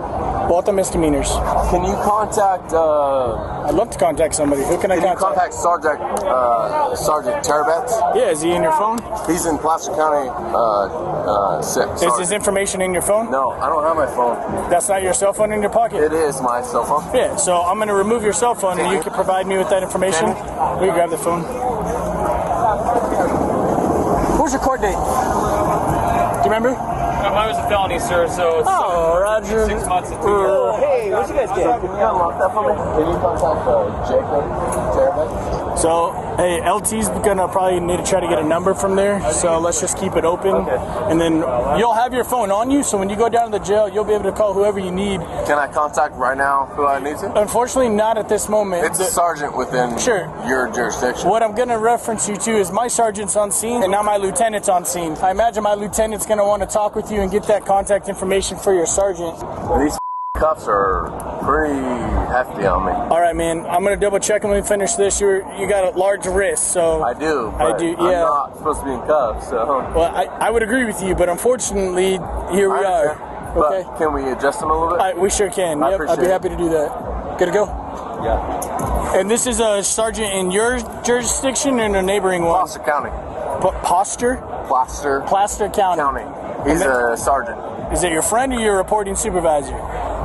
Both are misdemeanors. Can you contact, I'd love to contact somebody. Who can I contact? Sergeant Terabets? Yeah, is he in your phone? He's in Placer County, 6. Is his information in your phone? No, I don't have my phone. That's not your cell phone in your pocket? It is my cell phone. Yeah, so I'm going to remove your cell phone and you can provide me with that information. We can grab the phone. your court date? Do you remember? Mine was a felony, sir, so it's Roger. 6 months and 2 years. Hey, what you guys get? Can you unlock that for me? Can you contact Jacob? So, hey, LT's gonna probably need to try to get a number from there, so let's just keep it open. Okay. And then you'll have your phone on you, so when you go down to the jail, you'll be able to call whoever you need. Can I contact right now who I need to? Unfortunately, not at this moment. It's a sergeant within your jurisdiction. What I'm gonna reference you to is my sergeant's on scene, and now my lieutenant's on scene. I imagine my lieutenant's gonna want to talk with you and get that contact information for your sergeant. These cuffs are pretty hefty on me. All right, man. I'm gonna double check when we finish this. You got a large wrist, so I do. I do. Yeah. I'm not supposed to be in cuffs, so. Well, I would agree with you, but unfortunately, here we are. Okay. But can we adjust them a little bit? We sure can. Yep, I'd be happy to do that. Good to go. Yeah. And this is a sergeant in your jurisdiction or in a neighboring one? Placer County. Plaster County. He's a sergeant. Is it your friend or your reporting supervisor?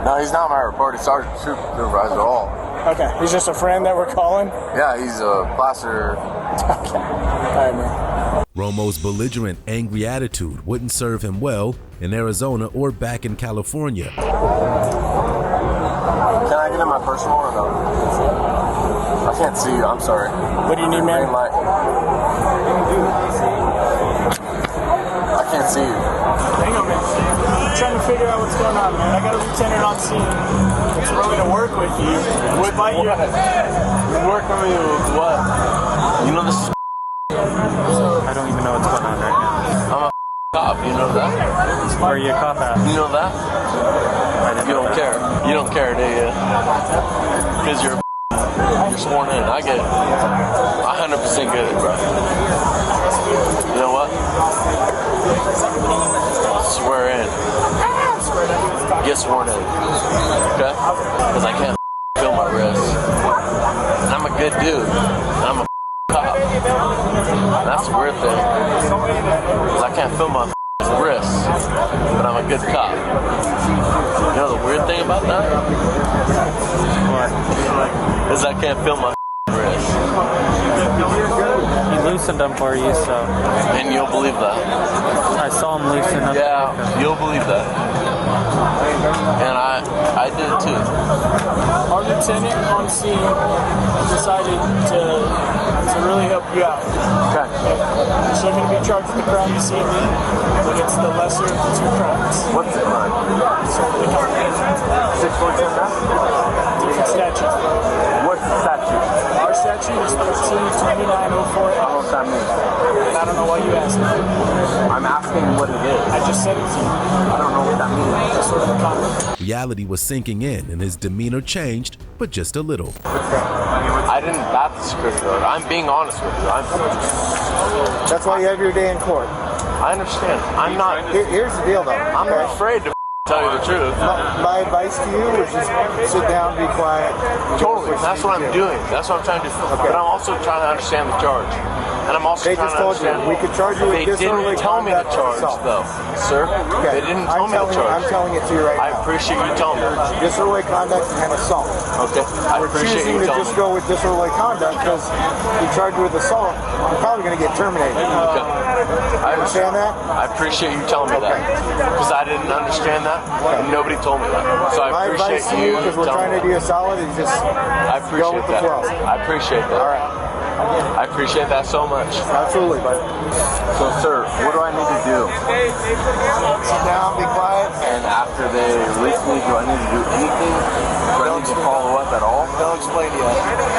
No, he's not my reporting sergeant supervisor at all. Okay, he's just a friend that we're calling? Yeah, he's a placer. Okay. All right, man. Romo's belligerent, angry attitude wouldn't serve him well in Arizona or back in California. Can I get in my personal or no? I can't see you, I'm sorry. What do you need, man? I can't see you. Hang on, man. I'm trying to figure out what's going on, man. I got a lieutenant on scene. It's willing to work with you. What might you work with me with what? You know this is I don't even know what's going on right now. I'm a cop, you know that? Where are you a cop at? You know that? You don't care. You don't care, do you? Because you're sworn in. I get it. I 100% get it, bro. You know what? Swear in. Get sworn in. Okay? Because I can't feel my wrist. And I'm a good dude. And I'm a cop. And that's the weird thing. Because I can't feel my wrist. But I'm a good cop. You know the weird thing about that? What? Is I can't feel my wrist. He loosened them for you, so. And you'll believe that. I saw him loosen up. Yeah, you'll believe that. And I did it too. Our lieutenant on scene decided to really help you out. Okay. So I'm going to be charged with the crime this evening, but it's the lesser of the two crimes. What's the crime? So the 6.10 now? different statutes. What's the statute? Our statute is 132904. I don't know what that means. I don't know why you asked me. I'm asking what it is. I just said it to you. I don't know what that means. Just sort of a comment. Reality was sinking in and his demeanor changed, but just a little. I didn't bat the script though. I'm being honest with you. That's why you have your day in court. I understand. I'm not. Here's the deal, though. I'm not afraid to tell you the truth. My advice to you is just sit down, be quiet. Totally. That's what I'm doing. That's what I'm trying to do. Okay. But I'm also trying to understand the charge. And I'm also trying to understand. We could charge you with disorderly They didn't tell conduct. me the charge, though, sir. Okay. They didn't tell me the charge. I'm telling it to you right I now. appreciate you telling me. Disorderly conduct and assault. Okay. I appreciate you Choosing to telling just me. go with disorderly conduct because you charge you with assault, I'm probably going to get terminated. Okay. I understand that? I appreciate you telling me that. Because I didn't understand that. And nobody told me that. So I My appreciate advice to you, because we're trying to do a solid, is just I go with the flow. I appreciate that. All right. I appreciate that so much. Absolutely, buddy. So, sir, what do I need to do? Sit down, be quiet. And after they release me, do I need to do anything? Do I need to follow up at all? They'll explain to you.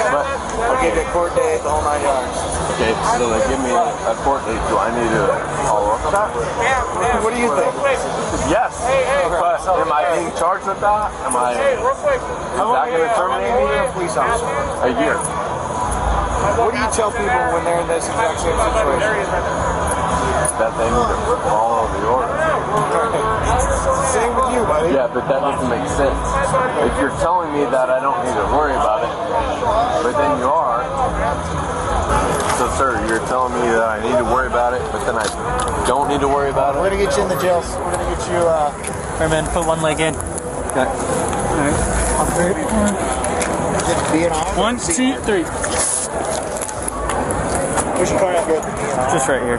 But, I'll give you a court date, the whole 9 yards. okay, so they give me a court date. Do I need to follow up with that? What do you think? Yes. But am I being charged with that? Am I? Is that going to terminate me? You're a police officer. A year. What do you tell people when they're in this exact same situation? That they need to follow the order. Same with you, buddy. Yeah, but that doesn't make sense. If you're telling me that I don't need to worry about it, but then you are. So, sir, you're telling me that I need to worry about it, but then I don't need to worry about it? We're going to get you in the jail. We're going to get you, Hey man, put one leg in. Okay. just being honest. 1, 2, 3. Where's your car at, bro? Just right here.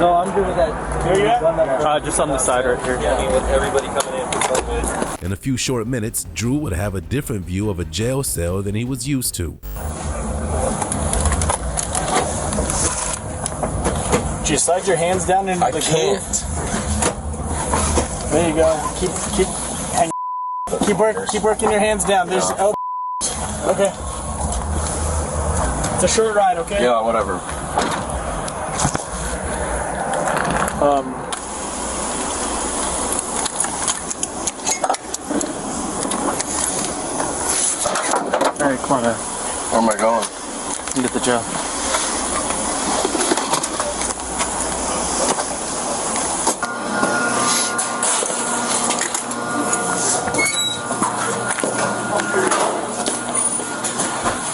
No, I'm doing that. Where you at? Just on the side right here. With everybody coming in for COVID. In a few short minutes, Drew would have a different view of a jail cell than he was used to. Did you slide your hands down into the groove? Can't. There you go. Keep working your hands down. There's okay. It's a short ride, okay? Yeah, whatever. All right, come on, man. Where am I going? Get the jail.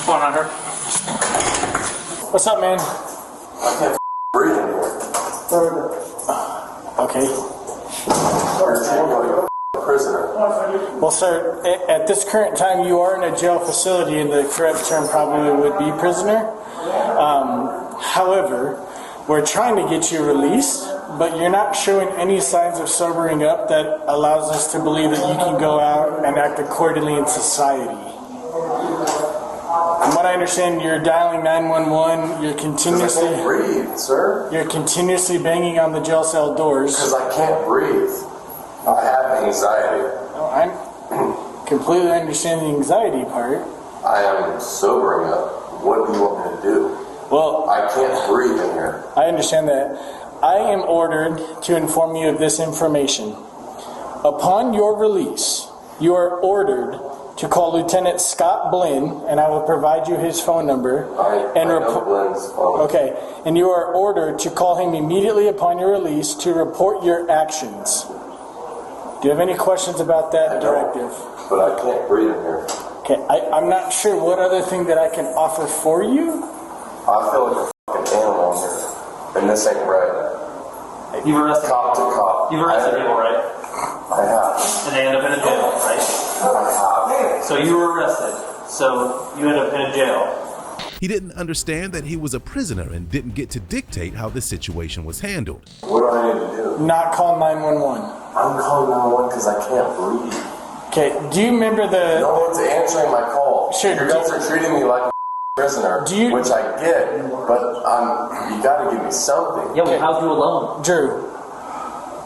Come on, Hunter. What's up, man? I can't breathe in here. Okay. Prisoner. Well, sir, at this current time, you are in a jail facility, and the correct term probably would be prisoner. However, we're trying to get you released, but you're not showing any signs of sobering up that allows us to believe that you can go out and act accordingly in society. From what I understand, you're dialing 911. You're continuously. I can't breathe, sir. You're continuously banging on the jail cell doors. Because I can't breathe. I have anxiety. I completely understand the anxiety part. I am sobering up. What do you want me to do? Well, I can't breathe in here. I understand that. I am ordered to inform you of this information. Upon your release, you are ordered to call Lieutenant Scott Blinn, and I will provide you his phone number. I know Blinn's phone. Okay, and you are ordered to call him immediately upon your release to report your actions. Do you have any questions about that directive? But I can't breathe in here. Okay, I'm not sure what other thing that I can offer for you. I feel like a fucking animal in here. And this ain't right. You've arrested Cop to cop. You've arrested people, right? I have. And they end up in a jail, right? I have. So you were arrested. So you end up in a jail. He didn't understand that he was a prisoner and didn't get to dictate how the situation was handled. What do I need to do? Not call 911. I'm calling 911 because I can't breathe. Okay, do you remember the... No one's answering my call. Sure. You guys are treating me like a prisoner, which I get, but you got to give me something. Yeah, well, how's you alone? Drew.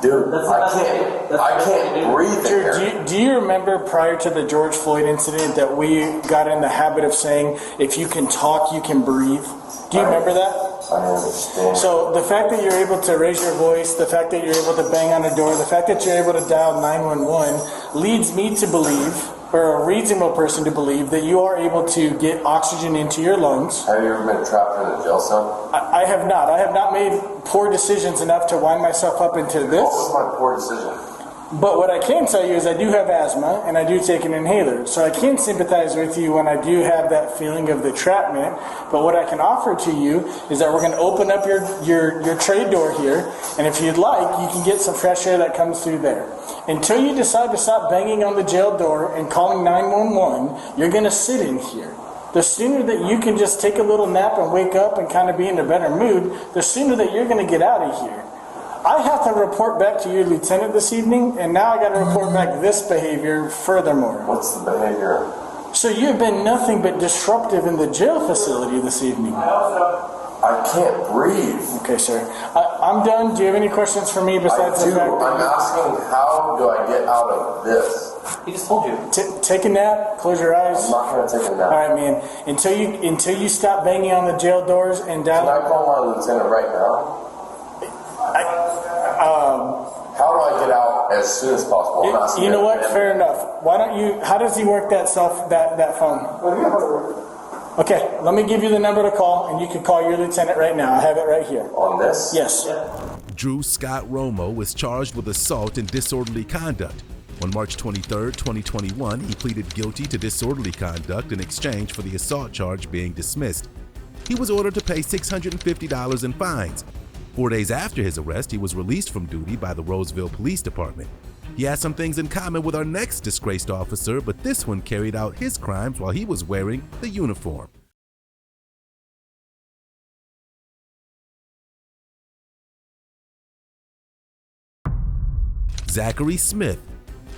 Dude, I can't breathe in here. Drew, do you remember prior to the George Floyd incident that we got in the habit of saying, if you can talk, you can breathe? Do you remember that? I understand. So the fact that you're able to raise your voice, the fact that you're able to bang on a door, the fact that you're able to dial 911 leads me to believe, or a reasonable person to believe, that you are able to get oxygen into your lungs. Have you ever been trapped in a jail cell? I have not. I have not made poor decisions enough to wind myself up into this. What was my poor decision? But what I can tell you is I do have asthma, and I do take an inhaler. So I can sympathize with you when I do have that feeling of the entrapment. But what I can offer to you is that we're going to open up your tray door here, and if you'd like, you can get some fresh air that comes through there. Until you decide to stop banging on the jail door and calling 911, you're going to sit in here. The sooner that you can just take a little nap and wake up and kind of be in a better mood, the sooner that you're going to get out of here. I have to report back to your lieutenant this evening, and now I got to report back this behavior furthermore. What's the behavior? So you've been nothing but disruptive in the jail facility this evening. I can't breathe. Okay, sir. I'm done. Do you have any questions for me besides the fact that... I'm asking, how do I get out of this? He just told you. Take a nap. Close your eyes. I'm not going to take a nap. All right, man. Until you stop banging on the jail doors and down... Can I call my lieutenant right now? How do I get out as soon as possible? You know what? Fair enough. Why don't you... How does he work that phone? Okay, let me give you the number to call, and you can call your lieutenant right now. I have it right here. On this? Yes. Drew Scott Romo was charged with assault and disorderly conduct. On March 23, 2021, he pleaded guilty to disorderly conduct in exchange for the assault charge being dismissed. He was ordered to pay $650 in fines. 4 days after his arrest, he was released from duty by the Roseville Police Department. He has some things in common with our next disgraced officer, but this one carried out his crimes while he was wearing the uniform. Zachary Smith.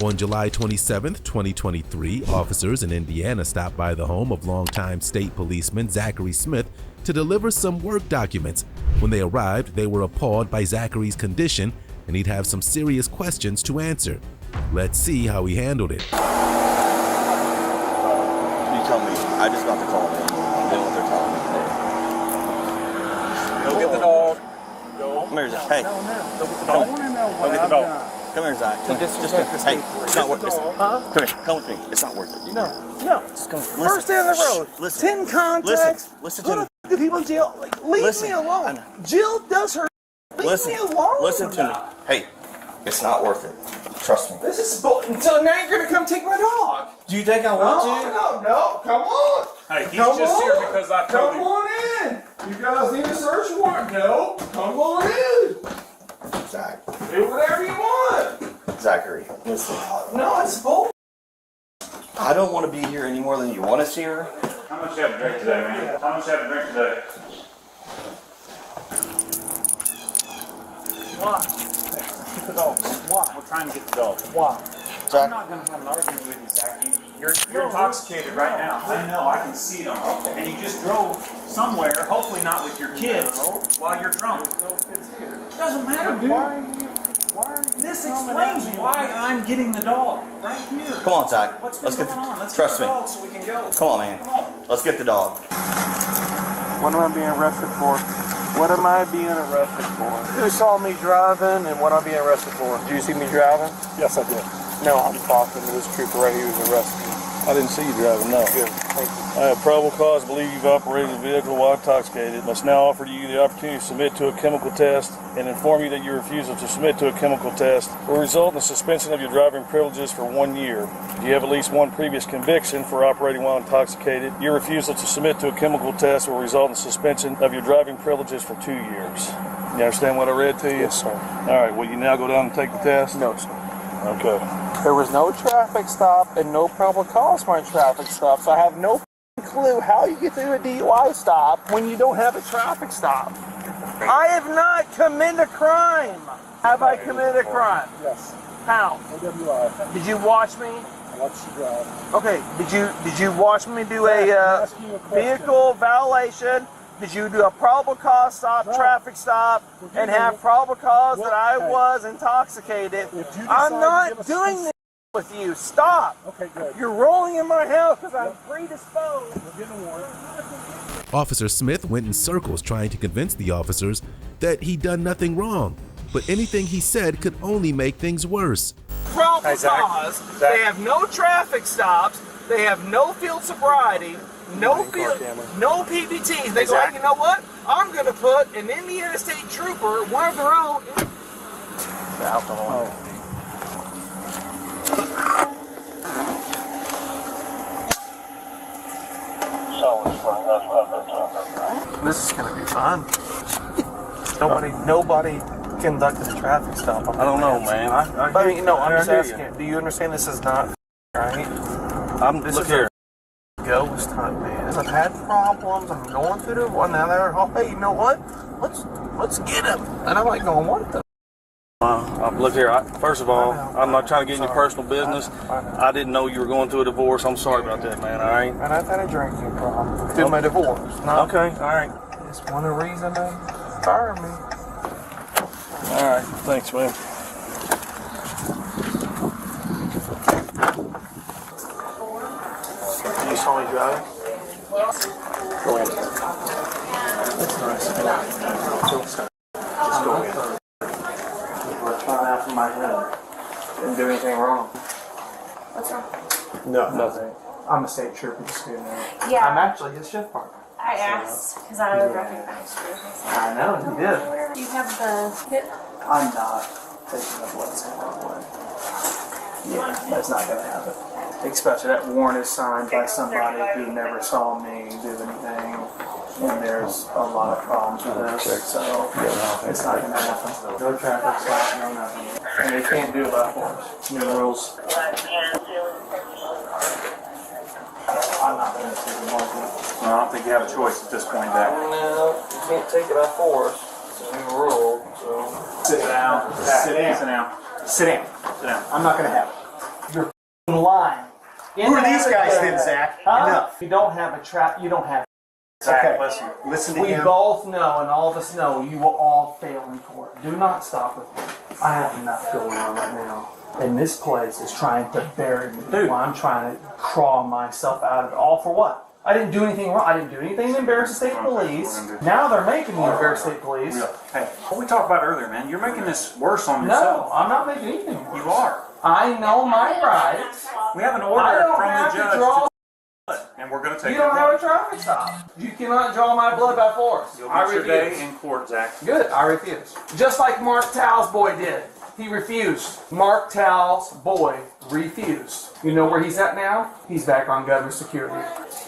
On July 27, 2023, officers in Indiana stopped by the home of longtime state policeman Zachary Smith to deliver some work documents. When they arrived, they were appalled by Zachary's condition and he'd have some serious questions to answer. Let's see how he handled it. You tell me. I just got the call, man. I'm doing what they're telling me. Go get the dog. Come here, Zach. Hey. Go get the dog. Come here, Zach. Come here. Hey, it's not worth it. Come here. Come with me. It's not worth it. No. Just come. First day on the road. Listen. 10 contacts. Listen to me. The people in jail. Like, leave me alone. Jill does her. Leave me alone. Listen to me. Hey, it's not worth it. Trust me. This is until now you're gonna come take my dog. Do you think I want to? No. Come on. Hey, he's just here because I told him. Come on in. You guys need a search warrant? No. Come on in. Zach. Do whatever you want. Zachary, listen. No, it's bull. I don't want to be here any more than you want us here. How much you have to drink today, man? How much you have to drink today? Why? Get the dog. Why? We're trying to get the dog. Why? Zach. I'm not going to have an argument with you, Zach. You're intoxicated right now. I know. I can see it on you. And you just drove somewhere, hopefully not with your kids, while you're drunk. Doesn't matter, dude. This explains why I'm getting the dog right here. Come on, Zach. What's Let's going get on? Let's trust get the me. dog so we can go. Come on, man. Let's get the dog. What am I being arrested for? What am I being arrested for? Who saw me driving and what am I being arrested for? Did you see me driving? Yes, I did. No, I'm talking to this trooper right here who's arrested me. I didn't see you driving, no. Good, thank you. I have probable cause to believe you've operated a vehicle while intoxicated. Must now offer to you the opportunity to submit to a chemical test and inform you that your refusal to submit to a chemical test will result in the suspension of your driving privileges for 1 year. If you have at least one previous conviction for operating while intoxicated, your refusal to submit to a chemical test will result in suspension of your driving privileges for 2 years. You understand what I read to you? Yes, sir. All right, will you now go down and take the test? No, sir. Okay. There was no traffic stop and no probable cause for a traffic stop, so I have no clue how you get through a DUI stop when you don't have a traffic stop. I have not committed a crime. Have I committed a crime? Yes. How? OWI. Did you watch me? I watched you drive. Okay. Did you watch me do a vehicle violation? Did you do a probable cause stop, traffic stop, and have probable cause that I was intoxicated? I'm not doing this with you. Stop. Okay, good. You're rolling in my house because I'm predisposed. We're getting a warrant. Officer Smith went in circles trying to convince the officers that he'd done nothing wrong, but anything he said could only make things worse. Probable cause. They have no traffic stops. They have no field sobriety. No PBTs. They go, hey, you know what? I'm going to put an Indiana State Trooper, one of their own. Alcohol. This is going to be fun. Nobody conducted a traffic stop. I don't know, man. I mean, no, I'm just asking. Do you understand this is not right? Look here. Ghost hunt, man. I've had problems. I'm going through the one now. They're hey, you know what? Let's get him. And I'm like going, what the? Look here. First of all, I'm not trying to get in your personal business. I didn't know you were going through a divorce. I'm sorry about that, man. All right. And I've had a drinking problem through my divorce. Okay. All right. It's one of the reasons they fired me. All right. Thanks, man. You saw me drive? Go ahead. That's nice. Just go ahead. We're trying out from my head. Didn't do anything wrong. What's wrong? No, nothing. I'm a state trooper just doing that. Yeah. I'm actually his shift partner. I asked because I would recognize you. I know, you did. Do you have the hip? I'm not taking a blood sample away. Yeah, that's not going to happen. Especially that warrant is signed by somebody who never saw me do anything. And there's a lot of problems with this, so it's not going to happen. No traffic stop, no nothing. And they can't do it by force. New rules. I'm not going to take the market. I don't think you have a choice at this point, Zach. No, you can't take it by force. It's a new rule, so. Sit down. Sit down. Sit down. Sit down. I'm not gonna have it. You're f***ing lying. Who are these guys then, Zach? Huh? Enough. You don't have a trap. You don't have. Zach, Okay. listen to We him. both know, and all of us know, you will all fail in court. Do not stop with me. I have enough going on right now. And this place is trying to bury me while I'm trying to crawl myself out of it. All for what? I didn't do anything wrong. I didn't do anything to embarrass the state police. Now they're making me embarrass the state police. Hey, what we talked about earlier, man, you're making this worse on yourself. No, I'm not making anything worse. You are. I know my rights. We have an I order don't from have the to judge draw. and we're going to take You don't have a traffic stop. You cannot draw my blood by force. You'll I get your refuse. day in court, Zach. Good, I refuse. Just like Mark Tow's boy did. He refused. Mark Tow's boy refused. You know where he's at now? He's back on government security.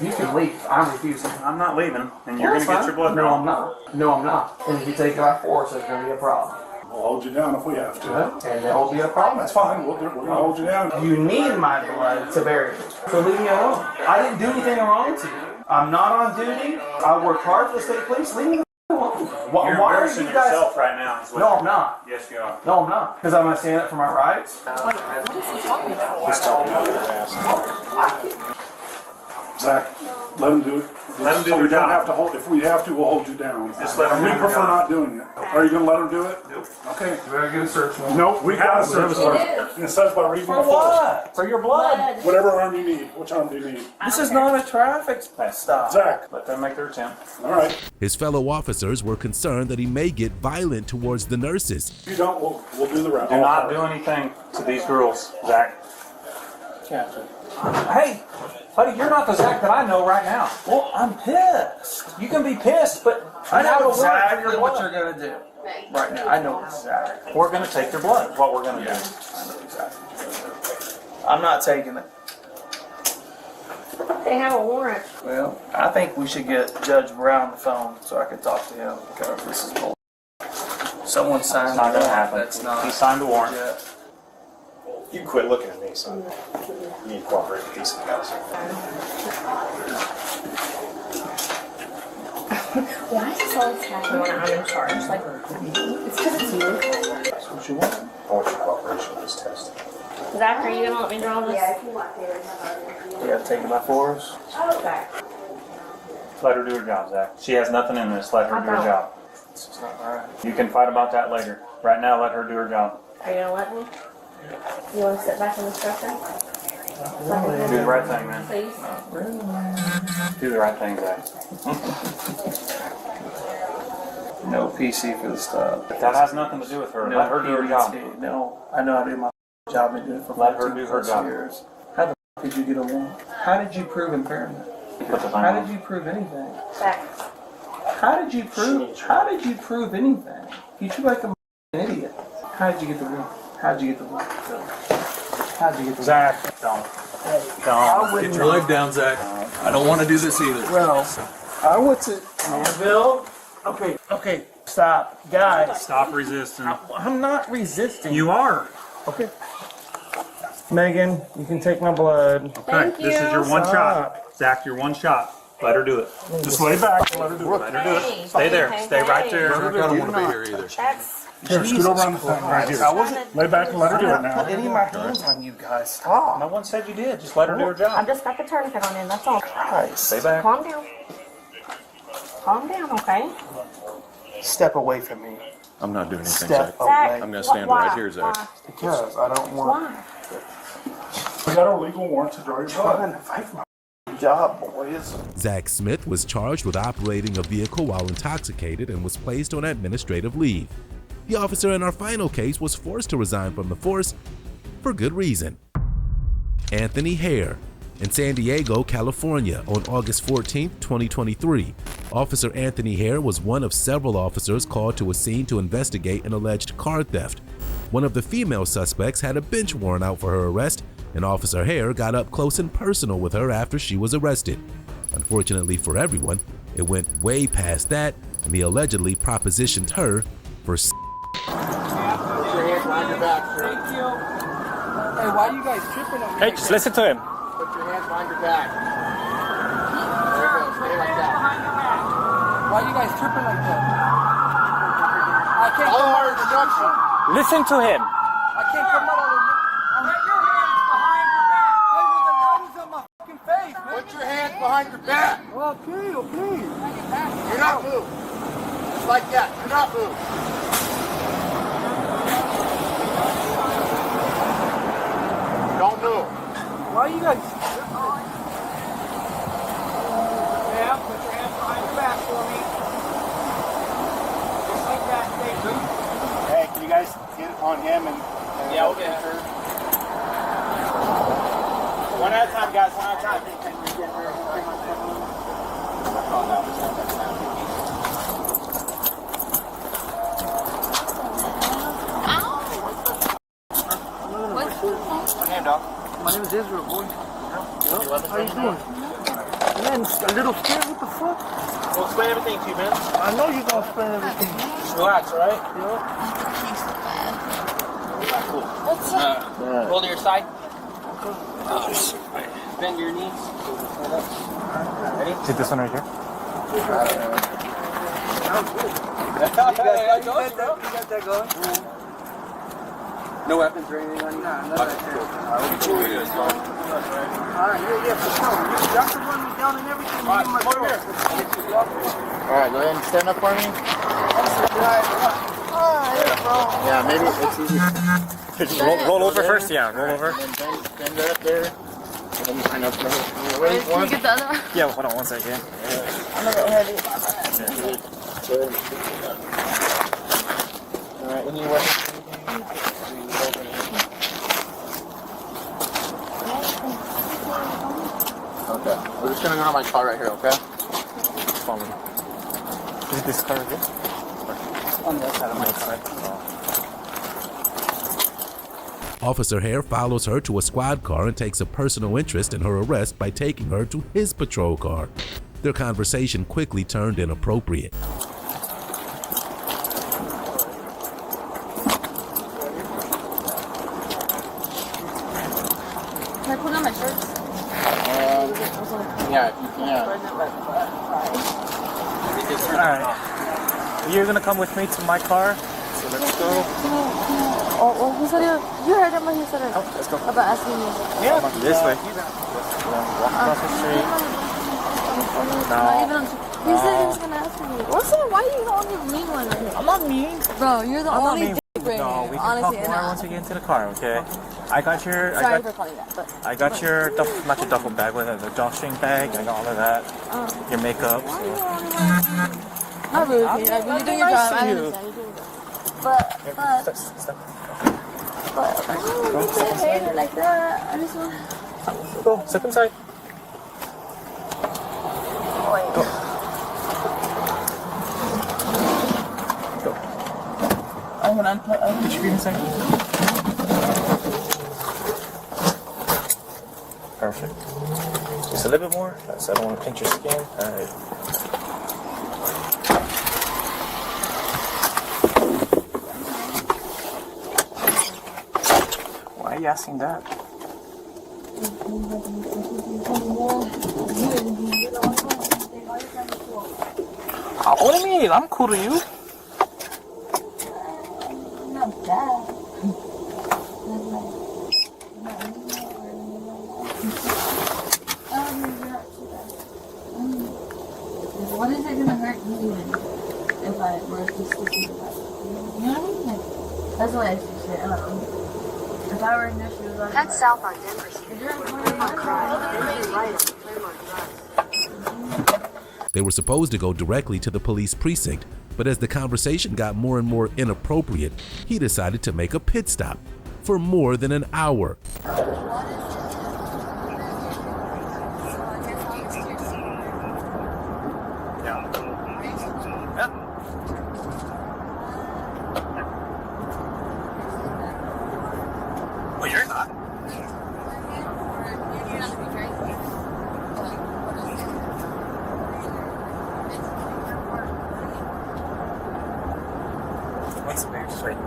You can leave. I'm refusing. I'm not leaving, and you're Well, going to get your blood No, drawn. I'm not. No, I'm not. And if you take it by force, there's going to be a problem. We'll hold you down if we have to. And there will be a problem. That's fine. We're going to hold you down. You need my blood to bury me. So leave me alone. I didn't do anything wrong to you. I'm not on duty. I work hard for the state police. Leave me alone. Why You're are embarrassing you guys? yourself right now. is what No, you're I'm not. doing. Yes, you are. No, I'm not. Because I'm going to stand up for my rights. Zach, let him do it. Let him do So their we don't job. have to hold. If we have to, we'll hold you down. Just let him We do their prefer job. not doing it. Are you going to let him do it? Okay. You better get a search warrant. Nope, we got a search warrant. And it says by reasonable force. For your blood. Whatever arm you need. Which arm do you need? This is not a traffic stop. Zach. Let them make their attempt. All right. His fellow officers were concerned that he may get violent towards the nurses. If you don't, we'll do the rest. Do not do anything to these girls, Zach. Captain. Hey, buddy, you're not the Zach that I know right now. Well, I'm pissed. You can be pissed, but I have a know warrant for exactly your what blood. you're going to do. Right now, I know exactly. We're going to take your blood. What we're going to do. I know exactly. I'm not taking it. They have a warrant. Well, I think we should get Judge Brown on the phone so I can talk to him because this is bull. Someone signed It's not the going to warrant. happen. That's not. He signed the warrant. Yeah. You can quit looking at me, son. You need to cooperate with these guys. Why is this always happening when I'm in charge? Like, it's because it's you. That's what you want. I want your cooperation with this test. Zach, are you going to let me draw this? You got to take it by force. Okay. Let her do her job, Zach. She has nothing in this. Let her do her job. This is not right. You can fight about that later. Right now, let her do her job. Are you going to let me? You want to sit back in the structure? Do the right thing, man. Please? Do the right thing, Zach. No PC for the stuff. That has nothing to do with her. No Let her do her job. PDT. No, I know how to do my job. I've been doing it for Let her 14 do her plus job. years. How the did you get a warrant? How did you prove impairment? Put the thing How on. did you prove anything? Zach. How did you prove anything? You treat like an idiot. How did you get the warrant? How did you get the warrant? How did you get the Zach, don't. Don't. Get your leg down, Zach. I don't want to do this either. Well, I went to Bill. Okay, stop, guys. Stop resisting. I'm not resisting. You are. Okay. Megan, you can take my blood. Okay, this is your one shot. Zach, your one shot. Let her do it. Just lay back and let her do it. Let her do it. Stay there. Stay right there. I don't want to be here either. Here, scoot over on the thing right here. Lay back and let her do it now. Any of my hands on you guys. Stop. No one said you did. Just let her do her I job. just got the tourniquet on in, that's all. Christ. Stay back. Calm down. Calm down, okay? Step away from me. I'm not doing anything, Step Zach. away. I'm going to stand right here, Zach. Because I don't want Why? We got our legal warrant to draw your blood. trying to fight for my job, boys. Zach Smith was charged with operating a vehicle while intoxicated and was placed on administrative leave. The officer in our final case was forced to resign from the force for good reason. Anthony Hare. In San Diego, California, on August 14, 2023, Officer Anthony Hare was one of several officers called to a scene to investigate an alleged car theft. One of the female suspects had a bench warrant out for her arrest, and Officer Hare got up close and personal with her after she was arrested. Unfortunately for everyone, it went way past that, and he allegedly propositioned her for Put your hands behind your back, sir. Thank you. Hey, why are you guys tripping on me? Hey, just listen to him. Put your hands behind your back. There you go. Stay like that. Why are you guys tripping like that? I can't follow our instruction. Listen to him. I can't come out on the... Put your hands behind your back. Hey, with the lighters on my fucking face, man. Put your hands behind your back. Okay, okay. Do not move. Just like that. Do not move. Don't move. Why you guys... Yeah, put your hands behind your back for me. Just like that, baby. Hey, can you guys get on him and Yeah, we'll get her. One at a time, guys. One at a time. What's your name, dog? My name is Israel, boy. How you doing? Man, a little scared. What the fuck? We'll explain everything to you, man. I know you're gonna explain everything. Just relax, all right? What's up? Hold to your side. Bend your knees. Ready? Is it this one right here? You got that going? No weapons or anything on you? Nah, none of that shit. Alright, yeah, for sure. Y'all can run me down and everything. Alright, come over here. Alright, go ahead and stand up for me. Yeah, maybe it's easy. Roll over first, yeah, roll over. And then bend right up there. And then line up. Wait, can you get the other one? Yeah, hold on one second. I'm a bit heavy. Alright, when you work. Okay, we're just gonna go to my car right here, okay? Follow me. Is it this car right here? On the other side of my side. Officer Hare follows her to a squad car and takes a personal interest in her arrest by taking her to his patrol car. Their conversation quickly turned inappropriate. Can I put on my shirts? Yeah, if you can. Alright. You're gonna come with me to my car. So let's go. Who said you heard him when he said it? Oh, let's go. About asking me. Yeah. This way. Walk across the street. No. He said he was gonna ask me. What's that? Why are you the only mean one right here? I'm not mean. Bro, you're the only dick right No, here. we can Honestly, talk more once we get into the car, okay? I got your... Sorry for calling that, but... I got your, not your duffel bag, but the drawstring bag. I got all of that. Your makeup. So. Not really, Kate. Like, when you're doing your job, I understand. You're doing your job. But why would you say hater like that? I just want... Go, step inside. Wait. Go. I'm gonna unput... Put your feet inside. Perfect. Just a little bit more. So I don't want to pinch your skin. Alright. Why are you asking that? What do you mean? I'm cool to you. Not bad. What is it gonna hurt you if I were to stick to that? You know what I mean? Like, that's why I say shit. I don't know. If I were in their shoes, I'd head south on Denver Street. They were supposed to go directly to the police precinct, but as the conversation got more and more inappropriate, he decided to make a pit stop for more than an hour. Well, you're not. What's the big straight?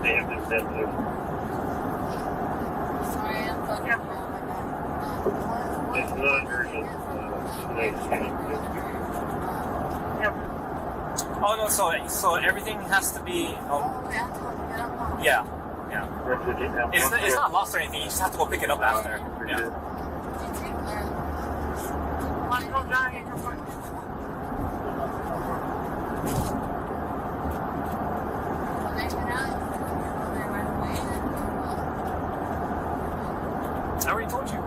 They have been sensitive. It's non-urgent. Oh no, so everything has to be. Yeah. It's not lost or anything. You just have to go pick it up after. Yeah. I already told you.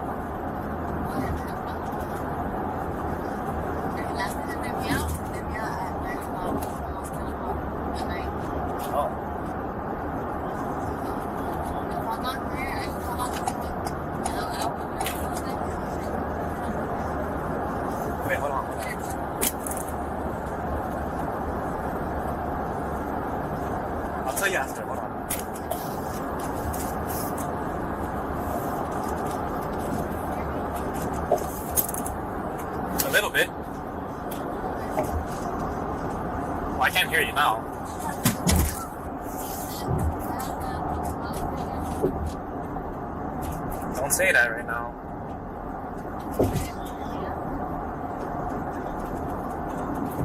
Wait, hold on. I'll tell you after. Hold on. A little bit. Well, I can't hear you now. Don't say that right now.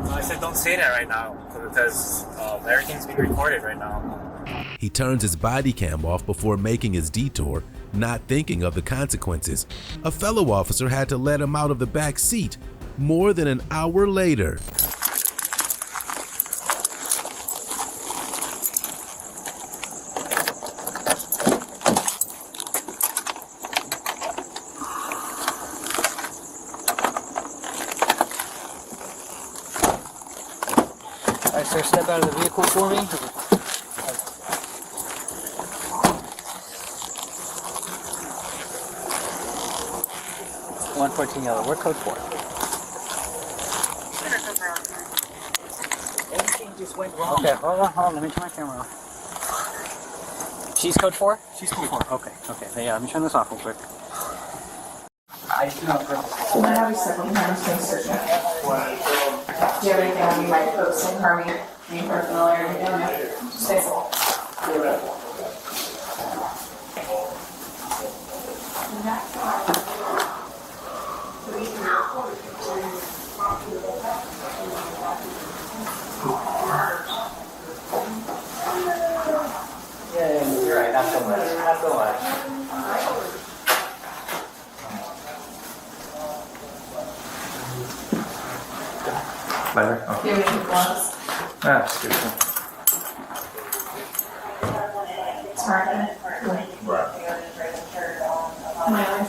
No, I said don't say that right now because everything's being recorded right now. He turns his body cam off before making his detour, not thinking of the consequences. A fellow officer had to let him out of the back seat more than an hour later. Alright, sir, step out of the vehicle for me. 114 yellow. We're code 4. Everything just went wrong. Okay, hold on. Let me turn my camera off. She's code 4? She's code 4. Okay. Yeah, let me turn this off real quick. So we have several times to search it. Do you have anything on you might post and harming me personally or anything on it? Just say so. Yeah, you're right. Not so much. Not so much. Later. Do you have any gloves? That's good. Sorry.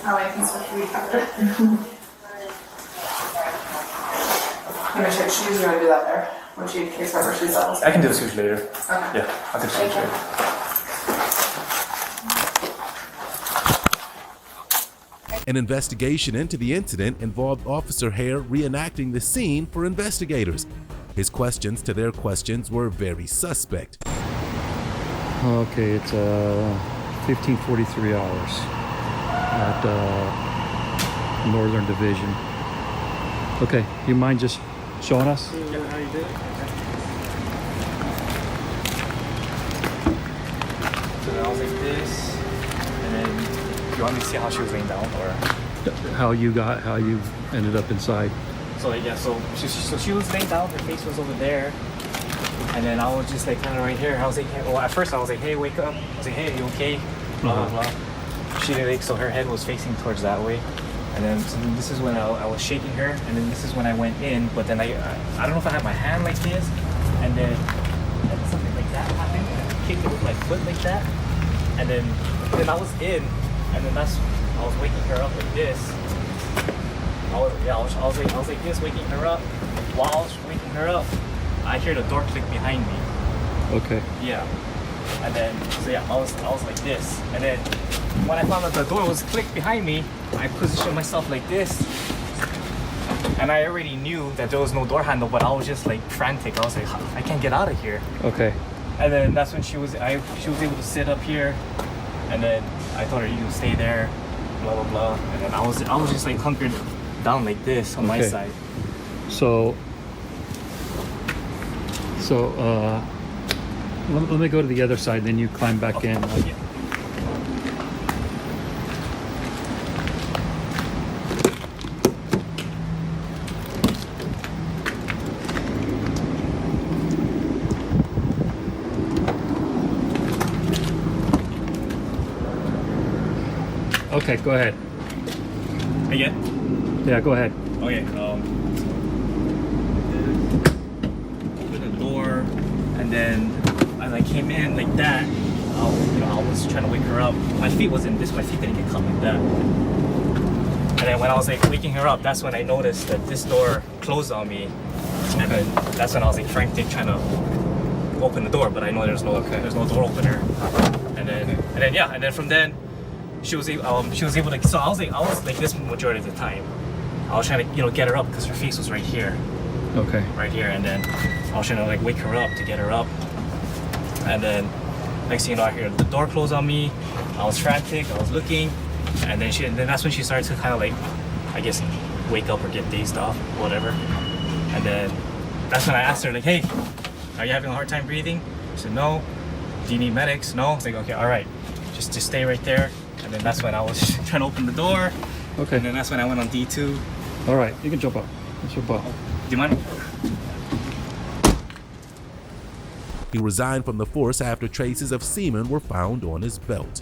How I can switch you covered. I'm gonna check shoes. You want to do that there? Which you case cover shoes levels? I can do the switch later. Okay. Yeah, I'll do the switch later. An investigation into the incident involved Officer Hare reenacting the scene for investigators. His questions to their questions were very suspect. Okay, it's 15:43 hours at Northern Division. Okay, you mind just showing us? How you did it? So I was like this, and then you want me to see how she was laying down, or How you ended up inside? so like, yeah. So she was laying down. Her face was over there, and then I was just like kind of right here. I was like, hey, well, at first I was like, hey, wake up. I was like, hey, you okay? Blah blah blah. She did like, so her head was facing towards that way, and then so this is when I was shaking her, and then this is when I went in. But then I don't know if I had my hand like this, and then something like that happened. And I kicked it with my foot like that, and then I was in, and then I was waking her up like this. I was like this, waking her up. While I was waking her up, I hear the door click behind me. Okay. Yeah. And then so yeah, I was like this. And then when I found out the door was clicked behind me, I positioned myself like this. And I already knew that there was no door handle, but I was just like frantic. I was like, I can't get out of here. Okay. And then that's when she was able to sit up here. And then I told her, you can stay there, blah blah blah. And then I was just like hunkered down like this on my side. So So let me go to the other side, then you climb back in. Okay, go ahead. Again? Yeah, go ahead. Okay. Open the door, and then as I came in like that, I was trying to wake her up. My feet wasn't this. My feet didn't get caught like that. And then when I was like waking her up, that's when I noticed that this door closed on me. Okay. And then that's when I was like frantic trying to open the door, but I know there's no door opener. And then from then. She was able to. So I was like this majority of the time. I was trying to get her up because her face was right here. Okay. Right here, and then I was trying to like wake her up to get her up. And then next thing you know, I hear the door close on me. I was frantic. I was looking, and then that's when she started to kind of like, I guess, wake up or get dazed off, whatever. And then that's when I asked her like, "Hey, are you having a hard time breathing?" She said, "No." "Do you need medics?" "No." I was like, "Okay, all right, just stay right there." And then that's when I was trying to open the door. Okay. And then that's when I went on D2. All right, you can jump up. Let's jump up. Do you mind? He resigned from the force after traces of semen were found on his belt.